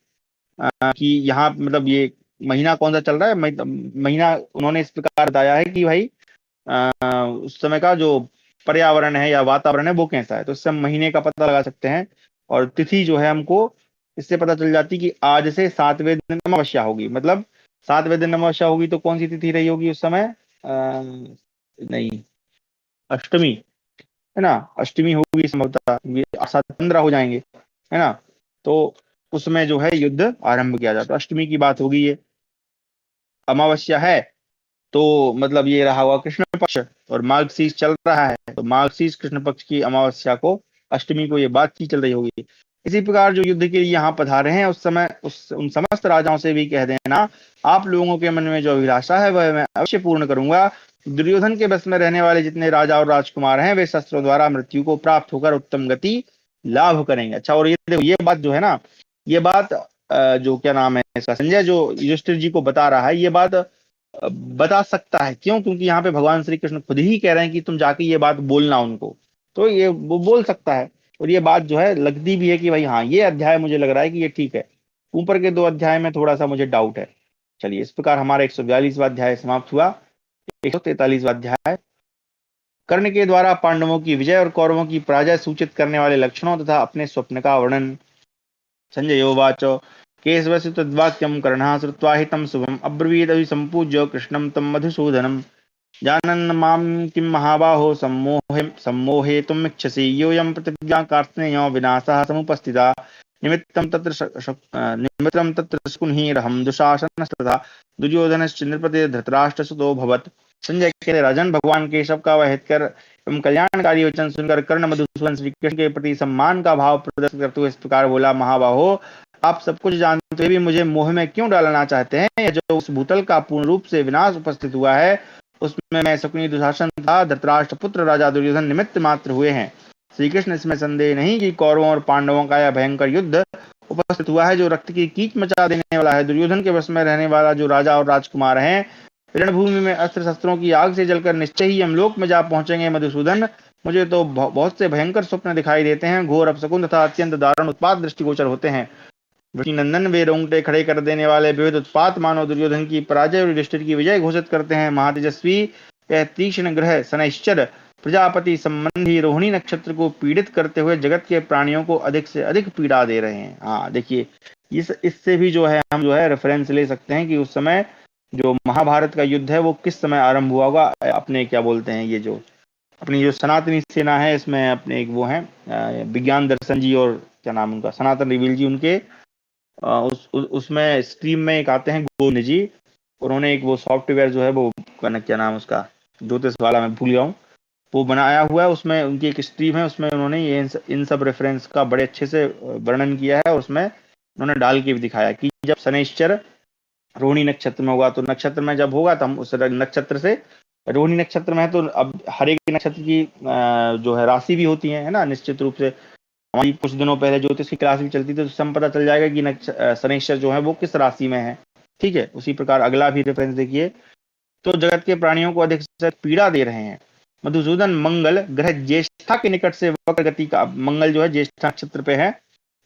A: कि यहाँ मतलब ये महीना कौन सा चल रहा है, महीना उन्होंने इस प्रकार बताया है कि भाई उस समय का जो पर्यावरण है या वातावरण है वो कैसा है, तो इससे हम महीने का पता लगा सकते हैं। और तिथि जो है हमको इससे पता चल जाती कि आज से 7वें दिन अमावस्या होगी। मतलब 7वें दिन अमावस्या होगी तो कौन सी तिथि रही होगी उस समय? नहीं, अष्टमी है ना, अष्टमी होगी संभवतः। ये 7 15 हो जाएंगे, है ना। तो उसमें जो है युद्ध आरंभ किया जाता है, अष्टमी की बात होगी ये। अमावस्या है तो मतलब ये रहा हुआ कृष्ण पक्ष, और मार्गशीर्ष चल रहा है तो मार्गशीर्ष कृष्ण पक्ष की अमावस्या को, अष्टमी को ये बातचीत चल रही होगी। इसी प्रकार जो युद्ध के लिए यहाँ पधारे हैं उस समय उन समस्त राजाओं से भी कह देना, आप लोगों के मन में जो अभिलाषा है वह मैं अवश्य पूर्ण करूंगा। दुर्योधन के बस में रहने वाले जितने राजा और राजकुमार हैं वे शस्त्रों द्वारा मृत्यु को प्राप्त होकर उत्तम गति लाभ करेंगे। अच्छा, और ये देखो, ये बात जो है ना, ये बात जो क्या नाम है इसका, संजय जो युधिष्ठिर जी को बता रहा है, ये बात बता सकता है। क्यों? क्योंकि यहाँ पे भगवान श्री कृष्ण खुद ही कह रहे हैं कि तुम जाके ये बात बोलना उनको। तो ये वो बोल सकता है। और ये बात जो है लगती भी है कि भाई हाँ, ये अध्याय मुझे लग रहा है कि ये ठीक है। ऊपर के 2 अध्याय में थोड़ा सा मुझे डाउट है। चलिए, इस प्रकार हमारा 142वां अध्याय समाप्त हुआ। 143वां अध्याय, कर्ण के द्वारा पांडवों की विजय और कौरवों की पराजय सूचित करने वाले लक्षणों तथा अपने स्वप्न का वर्णन। संजयोवाच, केशवस्य तद्वाक्यं कर्णः श्रुत्वा हितं शुभम् अब्रवीदभिसम्पूज्य कृष्णं तं मधुसूदनम्। जानन् मां किं महाबाहो सम्मोहेतुमिच्छसि, योऽयं प्रतिज्ञा कार्त्स्नेयो विनाशः समुपस्थिता। निमित्तं तत्र शकुनिरहं दुःशासनस्तथा दुर्योधनश्च नृपते धृतराष्ट्रसुतो भवत्। संजय कहते, राजन, भगवान केशव का वह हितकर एवं कल्याणकारी वचन सुनकर कर्ण मधुसूदन श्री कृष्ण के प्रति सम्मान का भाव प्रदर्शित करते हुए इस प्रकार बोला, महाबाहो, आप सब कुछ जानते हुए भी मुझे मोह में क्यों डालना चाहते हैं? यह जो उस भूतल का पूर्ण रूप से विनाश उपस्थित हुआ है, उसमें मैं शकुनी, दुशासन तथा धृतराष्ट्र पुत्र राजा दुर्योधन निमित्त मात्र हुए हैं। श्री कृष्ण, इसमें संदेह नहीं कि कौरवों और पांडवों का यह भयंकर युद्ध उपस्थित हुआ है, जो रक्त की कीच मचा देने वाला है। दुर्योधन के वश में रहने वाला जो राजा और राजकुमार हैं, रणभूमि में अस्त्र शस्त्रों की आग से जलकर निश्चय ही यमलोक में जा पहुंचेंगे। मधुसूदन, मुझे तो बहुत से भयंकर स्वप्न दिखाई देते हैं, घोर अपशकुन तथा अत्यंत दारुण उत्पात दृष्टिगोचर होते हैं। नंदन, वे रोंगटे खड़े कर देने वाले विविध उत्पात मानव दुर्योधन की पराजय और युधिष्ठिर की विजय घोषित करते हैं। महातेजस्वी यह तीक्ष्ण ग्रह शनैश्चर प्रजापति संबंधी रोहिणी नक्षत्र को पीड़ित करते हुए जगत के प्राणियों को अधिक से अधिक पीड़ा दे रहे हैं। हाँ देखिए, इससे भी जो है हम जो है रेफरेंस ले सकते हैं कि उस समय जो महाभारत का युद्ध है वो किस समय आरंभ हुआ होगा। अपने क्या बोलते हैं, ये जो अपनी जो सनातनी सेना है, इसमें अपने एक वो हैं विज्ञान दर्शन जी, और क्या नाम उनका, सनातन रिवील जी, उनके उसमें स्ट्रीम में एक आते हैं गोविंद जी। उन्होंने एक वो सॉफ्टवेयर जो है वो, क्या नाम उसका, ज्योतिष वाला, मैं भूल गया हूँ, वो बनाया हुआ है। उसमें उनकी एक स्ट्रीम है, उसमें उन्होंने ये इन सब रेफरेंस का बड़े अच्छे से वर्णन किया है। और उसमें उन्होंने डाल के भी दिखाया कि जब शनिश्चर रोहिणी नक्षत्र में होगा, तो नक्षत्र में जब होगा तो हम उस नक्षत्र से, रोहिणी नक्षत्र में है तो अब हर एक नक्षत्र की जो है राशि भी होती है ना, निश्चित रूप से। हमारी कुछ दिनों पहले ज्योतिष की क्लास भी चलती थी, तो उससे हम पता चल जाएगा कि शनिश्चर जो है वो किस राशि में है। ठीक है, उसी प्रकार अगला भी रेफरेंस देखिए, तो जगत के प्राणियों को अधिक से अधिक पीड़ा दे रहे हैं। मधुसूदन, मंगल ग्रह ज्येष्ठा के निकट से वक्र गति का, मंगल जो है ज्येष्ठा नक्षत्र पे है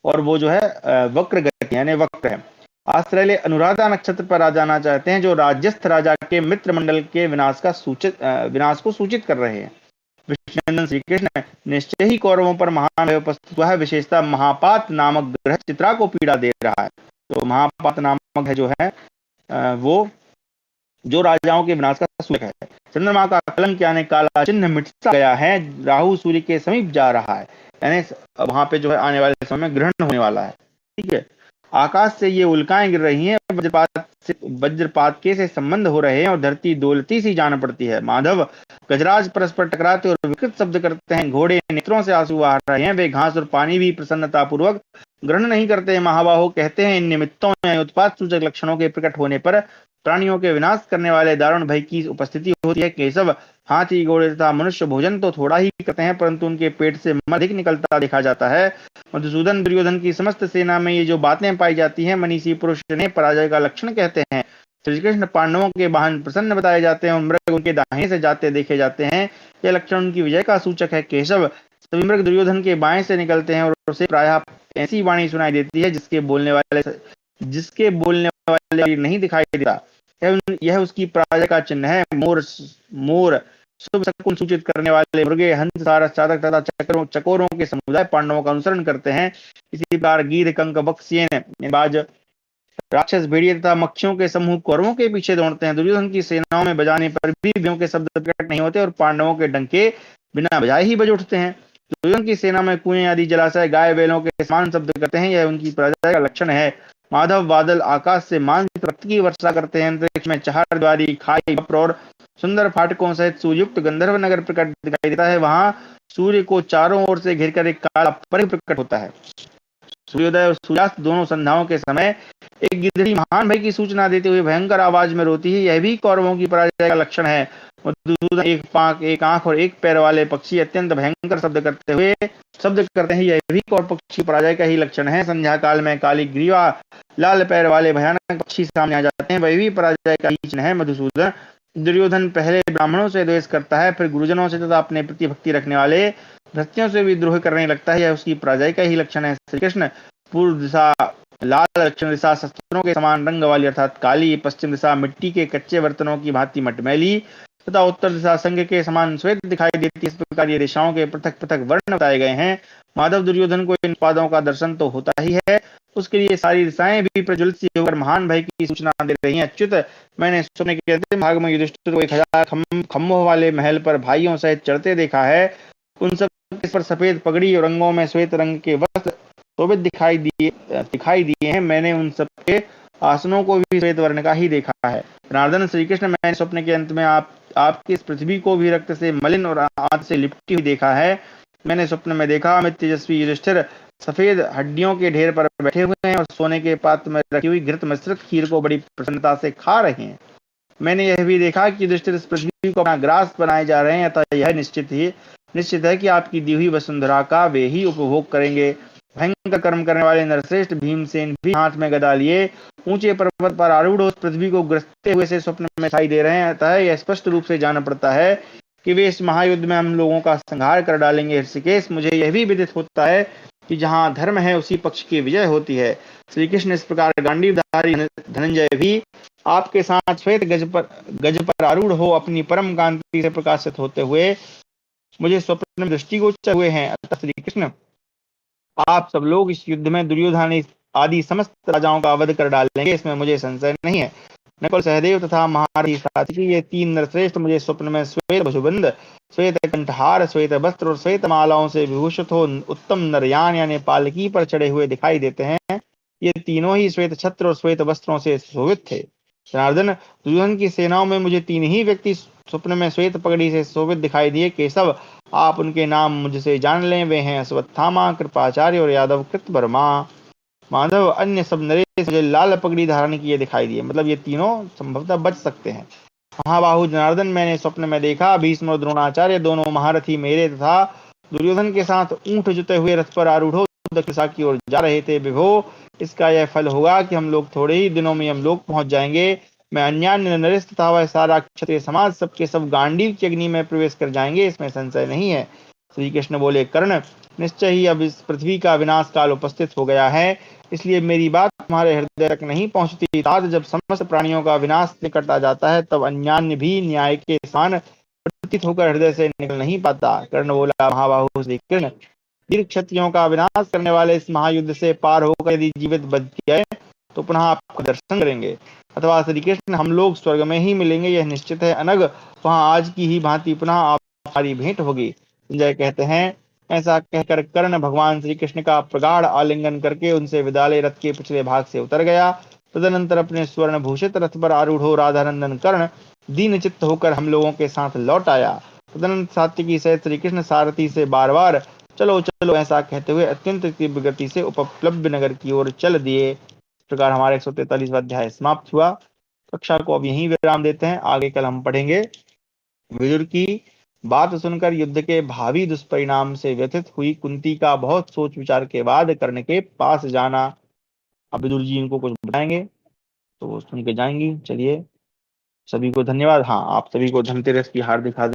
A: और वो जो है वक्र गति यानी वक्र है। आश्रय अनुराधा नक्षत्र पर आ जाना चाहते हैं, जो राज्यस्थ राजा के मित्र मंडल के विनाश को सूचित कर रहे हैं। विष्णुनंदन श्री कृष्ण, निश्चय ही कौरवों पर महान भय उपस्थित हुआ है, विशेषता महापात नामक ग्रह चित्रा को पीड़ा दे रहा है। तो महापात नामक है जो है वो जो राजाओं के विनाश का सूचक है। चंद्रमा का कलंक यानी काला चिन्ह मिटता गया है, राहु सूर्य के समीप जा रहा है, यानी वहां पे जो है आने वाले समय में ग्रहण होने वाला है। ठीक है, आकाश से ये उल्काएं गिर रही हैं, वज्रपात के से संबंध हो रहे हैं और धरती दौलती सी जान पड़ती है। माधव, गजराज परस्पर टकराते और विकृत शब्द करते हैं, घोड़े नेत्रों से आंसू आ रहे हैं, वे घास और पानी भी प्रसन्नता पूर्वक ग्रहण नहीं करते। महाबाहो कहते हैं, इन निमित्तों में उत्पात सूचक लक्षणों के प्रकट होने पर प्राणियों के विनाश करने वाले दारुण भय की उपस्थिति होती है। केशव, हाथी, घोड़े तथा मनुष्य भोजन तो थोड़ा ही करते हैं, परंतु उनके पेट से अधिक निकलता देखा जाता है। मधुसूदन, दुर्योधन की समस्त सेना में ये जो बातें पाई जाती हैं, मनीषी पुरुष ने पराजय का लक्षण कहते हैं। श्री कृष्ण, पांडवों के वाहन प्रसन्न बताए जाते हैं और मृग उनके दाहिने से जाते देखे जाते हैं, यह लक्षण उनकी विजय का सूचक है। केशव, सभी मृग दुर्योधन के बाएं से निकलते हैं और उसे प्रायः ऐसी वाणी सुनाई देती है जिसके बोलने वाले नहीं दिखाई देता। यह उसकी पराजय का चिन्ह है। मोर शुभ शकुन सूचित करने वाले मुर्गे, हंस, सारस, चातक तथा चकोरों के समुदाय पांडवों का अनुसरण करते हैं। इसी प्रकार गीध, कंक, बक्सियन, बाज, राक्षस, भेड़िए तथा मक्खियों के समूह कौरवों के पीछे दौड़ते हैं। दुर्योधन की सेनाओं में बजाने पर भी भेड़ों के शब्द प्रकट नहीं होते और पांडवों के डंके बिना बजाए ही बज उठते हैं। दुर्योधन की सेना में कुएं आदि जलाशय गाय बैलों के समान शब्द करते हैं, यह उनकी पराजय का लक्षण है। माधव, बादल आकाश से मांस रक्त की वर्षा करते हैं, अंतरिक्ष में चहारद्वारी, खाई, बप्र और सुंदर फाटकों सहित सुयुक्त गंधर्व नगर प्रकट दिखाई देता है। वहां सूर्य को चारों ओर से घेरकर एक काला पर्वत प्रकट होता है। सूर्योदय और सूर्यास्त दोनों संध्याओं के समय एक गिद्धड़ी महान भय की सूचना देते हुए भयंकर आवाज में रोती है, यह भी कौरवों की पराजय का लक्षण है। मधुसूदन, एक पांख, एक आंख और एक पैर वाले पक्षी अत्यंत भयंकर शब्द करते हैं, यह भी कौरव पक्षी पराजय का ही लक्षण है। संध्या काल में काली ग्रीवा लाल पैर वाले भयानक पक्षी सामने आ जाते हैं, वह भी पराजय का ही चिन्ह है। मधुसूदन, दुर्योधन पहले ब्राह्मणों से द्वेष करता है, फिर गुरुजनों से तथा अपने प्रति भक्ति रखने वाले भृत्यों से विद्रोह करने लगता है, यह उसकी पराजय का ही लक्षण है। श्री कृष्ण पूर्व दिशा लाल, दक्षिण दिशा शस्त्रों के समान रंग वाली अर्थात काली, पश्चिम दिशा मिट्टी के कच्चे बर्तनों की भांति मटमैली तथा उत्तर दिशा संग के समान श्वेत दिखाई देती है। इस प्रकार ये दिशाओं के पृथक पृथक वर्ण बताए गए हैं। माधव दुर्योधन को इन पादों का दर्शन तो होता ही है, उसके लिए सारी दिशाएं भी प्रज्वलित सी होकर महान भय की सूचना दे रही हैं। अच्युत, मैंने स्वप्न के अंतिम भाग में युधिष्ठिर को 1000 खम्भों वाले महल पर भाइयों सहित चढ़ते देखा है। उन सब के पर सफेद पगड़ी और रंगों में श्वेत रंग के वस्त्र शोभित दिखाई दिए हैं। मैंने उन सब के आसनों को भी श्वेत वर्ण का ही देखा है। जनार्दन, श्री कृष्ण, मैंने स्वप्न के अंत में आपकी इस पृथ्वी को भी रक्त से मलिन और आग से लिपटी हुई देखा है। मैंने स्वप्न में देखा अमित तेजस्वी युधिष्ठिर सफेद हड्डियों के ढेर पर बैठे हुए हैं और सोने के पात्र में रखी हुई घृत मिश्रित खीर को बड़ी प्रसन्नता से खा रहे हैं। मैंने यह भी देखा कि युधिष्ठिर इस पृथ्वी को अपना ग्रास बनाए जा रहे हैं, अतः यह निश्चित है कि आपकी दी हुई वसुंधरा का वे ही उपभोग करेंगे। भयंकर कर्म करने वाले नरश्रेष्ठ भीमसेन भी हाथ में गदा लिए ऊंचे पर्वत पर आरूढ़ उस पृथ्वी को ग्रसते हुए से स्वप्न में दिखाई दे रहे हैं। अतः यह स्पष्ट रूप से जान पड़ता है कि वे इस महायुद्ध में हम लोगों का संहार कर डालेंगे। ऋषिकेश, मुझे यह भी विदित होता है कि जहां धर्म है उसी पक्ष की विजय होती है। श्री कृष्ण, इस प्रकार गांडीवधारी धनंजय भी आपके साथ श्वेत गज पर आरूढ़ हो अपनी परम कांति से प्रकाशित होते हुए मुझे स्वप्न में दृष्टिगोचर हुए हैं। अतः श्री कृष्ण, आप सब लोग इस युद्ध में दुर्योधन आदि समस्त राजाओं का वध कर डालेंगे, इसमें मुझे संशय नहीं है। नकुल, सहदेव तथा महारथी सात्विकी ये 3 नरश्रेष्ठ मुझे स्वप्न में श्वेत भुजबंध, श्वेत कंठहार, श्वेत वस्त्र और श्वेत मालाओं से विभूषित हो उत्तम नरयान यानी पालकी पर चढ़े हुए दिखाई देते हैं। ये तीनों ही श्वेत छत्र और श्वेत वस्त्रों से शोभित थे। जनार्दन, दुर्योधन की सेनाओं में मुझे 3 ही व्यक्ति स्वप्न में श्वेत पगड़ी से शोभित दिखाई दिए। केशव, आप उनके नाम मुझसे जान लें, वे हैं अश्वत्थामा, कृपाचार्य और यादव कृतवर्मा। माधव, अन्य सब नरेश मुझे लाल पगड़ी धारण किए दिखाई दिए, मतलब ये तीनों संभवतः बच सकते हैं। महाबाहु जनार्दन, मैंने स्वप्न में देखा भीष्म और द्रोणाचार्य दोनों महारथी मेरे तथा दुर्योधन के साथ ऊंट जुते हुए रथ पर आरूढ़ हो दक्षिण दिशा की ओर जा रहे थे। विभो, इसका यह फल होगा कि हम लोग थोड़े ही दिनों में हम लोग पहुंच जाएंगे। मैं अन्यान्य नरेश तथा वह सारा क्षत्रिय समाज सबके सब गांडीव की अग्नि में प्रवेश कर जाएंगे, इसमें संशय नहीं है। श्री कृष्ण बोले, कर्ण, निश्चय ही अब इस पृथ्वी का विनाश काल उपस्थित हो गया है, इसलिए मेरी बात तुम्हारे हृदय तक नहीं पहुंचती। तात जब समस्त प्राणियों का विनाश निकट आ जाता है तब अन्यान्य भी न्याय के समान प्रतीत होकर हृदय से निकल नहीं पाता। कर्ण बोला, महाबाहु श्री कृष्ण, दीर्घ क्षत्रियों का विनाश करने वाले इस महायुद्ध से पार होकर यदि जीवित बच गए तो पुनः आपको दर्शन करेंगे, अथवा श्री कृष्ण हम लोग स्वर्ग में ही मिलेंगे, यह निश्चित है। अनग, वहां आज की ही भांति पुनः आप हमारी भेंट होगी। संजय कहते हैं, ऐसा कहकर कर्ण भगवान श्री कृष्ण का प्रगाढ़ आलिंगन करके उनसे विदा ले रथ के पिछले भाग से उतर गया। तदनंतर अपने स्वर्ण भूषित रथ पर आरूढ़ हो राधानंदन कर्ण दीन चित्त होकर हम लोगों के साथ लौट आया। तदनंतर सात्विकी सहित श्री कृष्ण सारथी से बार बार चलो चलो ऐसा कहते हुए अत्यंत तीव्र गति से उपप्लव्य नगर की ओर चल दिए। इस प्रकार हमारा 143वां अध्याय समाप्त हुआ। कक्षा को अब यहीं विराम देते हैं, आगे कल हम पढ़ेंगे विदुर की बात सुनकर युद्ध के भावी दुष्परिणाम से व्यथित हुई कुंती का बहुत सोच विचार के बाद कर्ण के पास जाना। अब विदुर जी इनको कुछ बताएंगे तो वो सुन के जाएंगी। चलिए, सभी को धन्यवाद। हाँ, आप सभी को धनतेरस की हार्दिक हार्दिक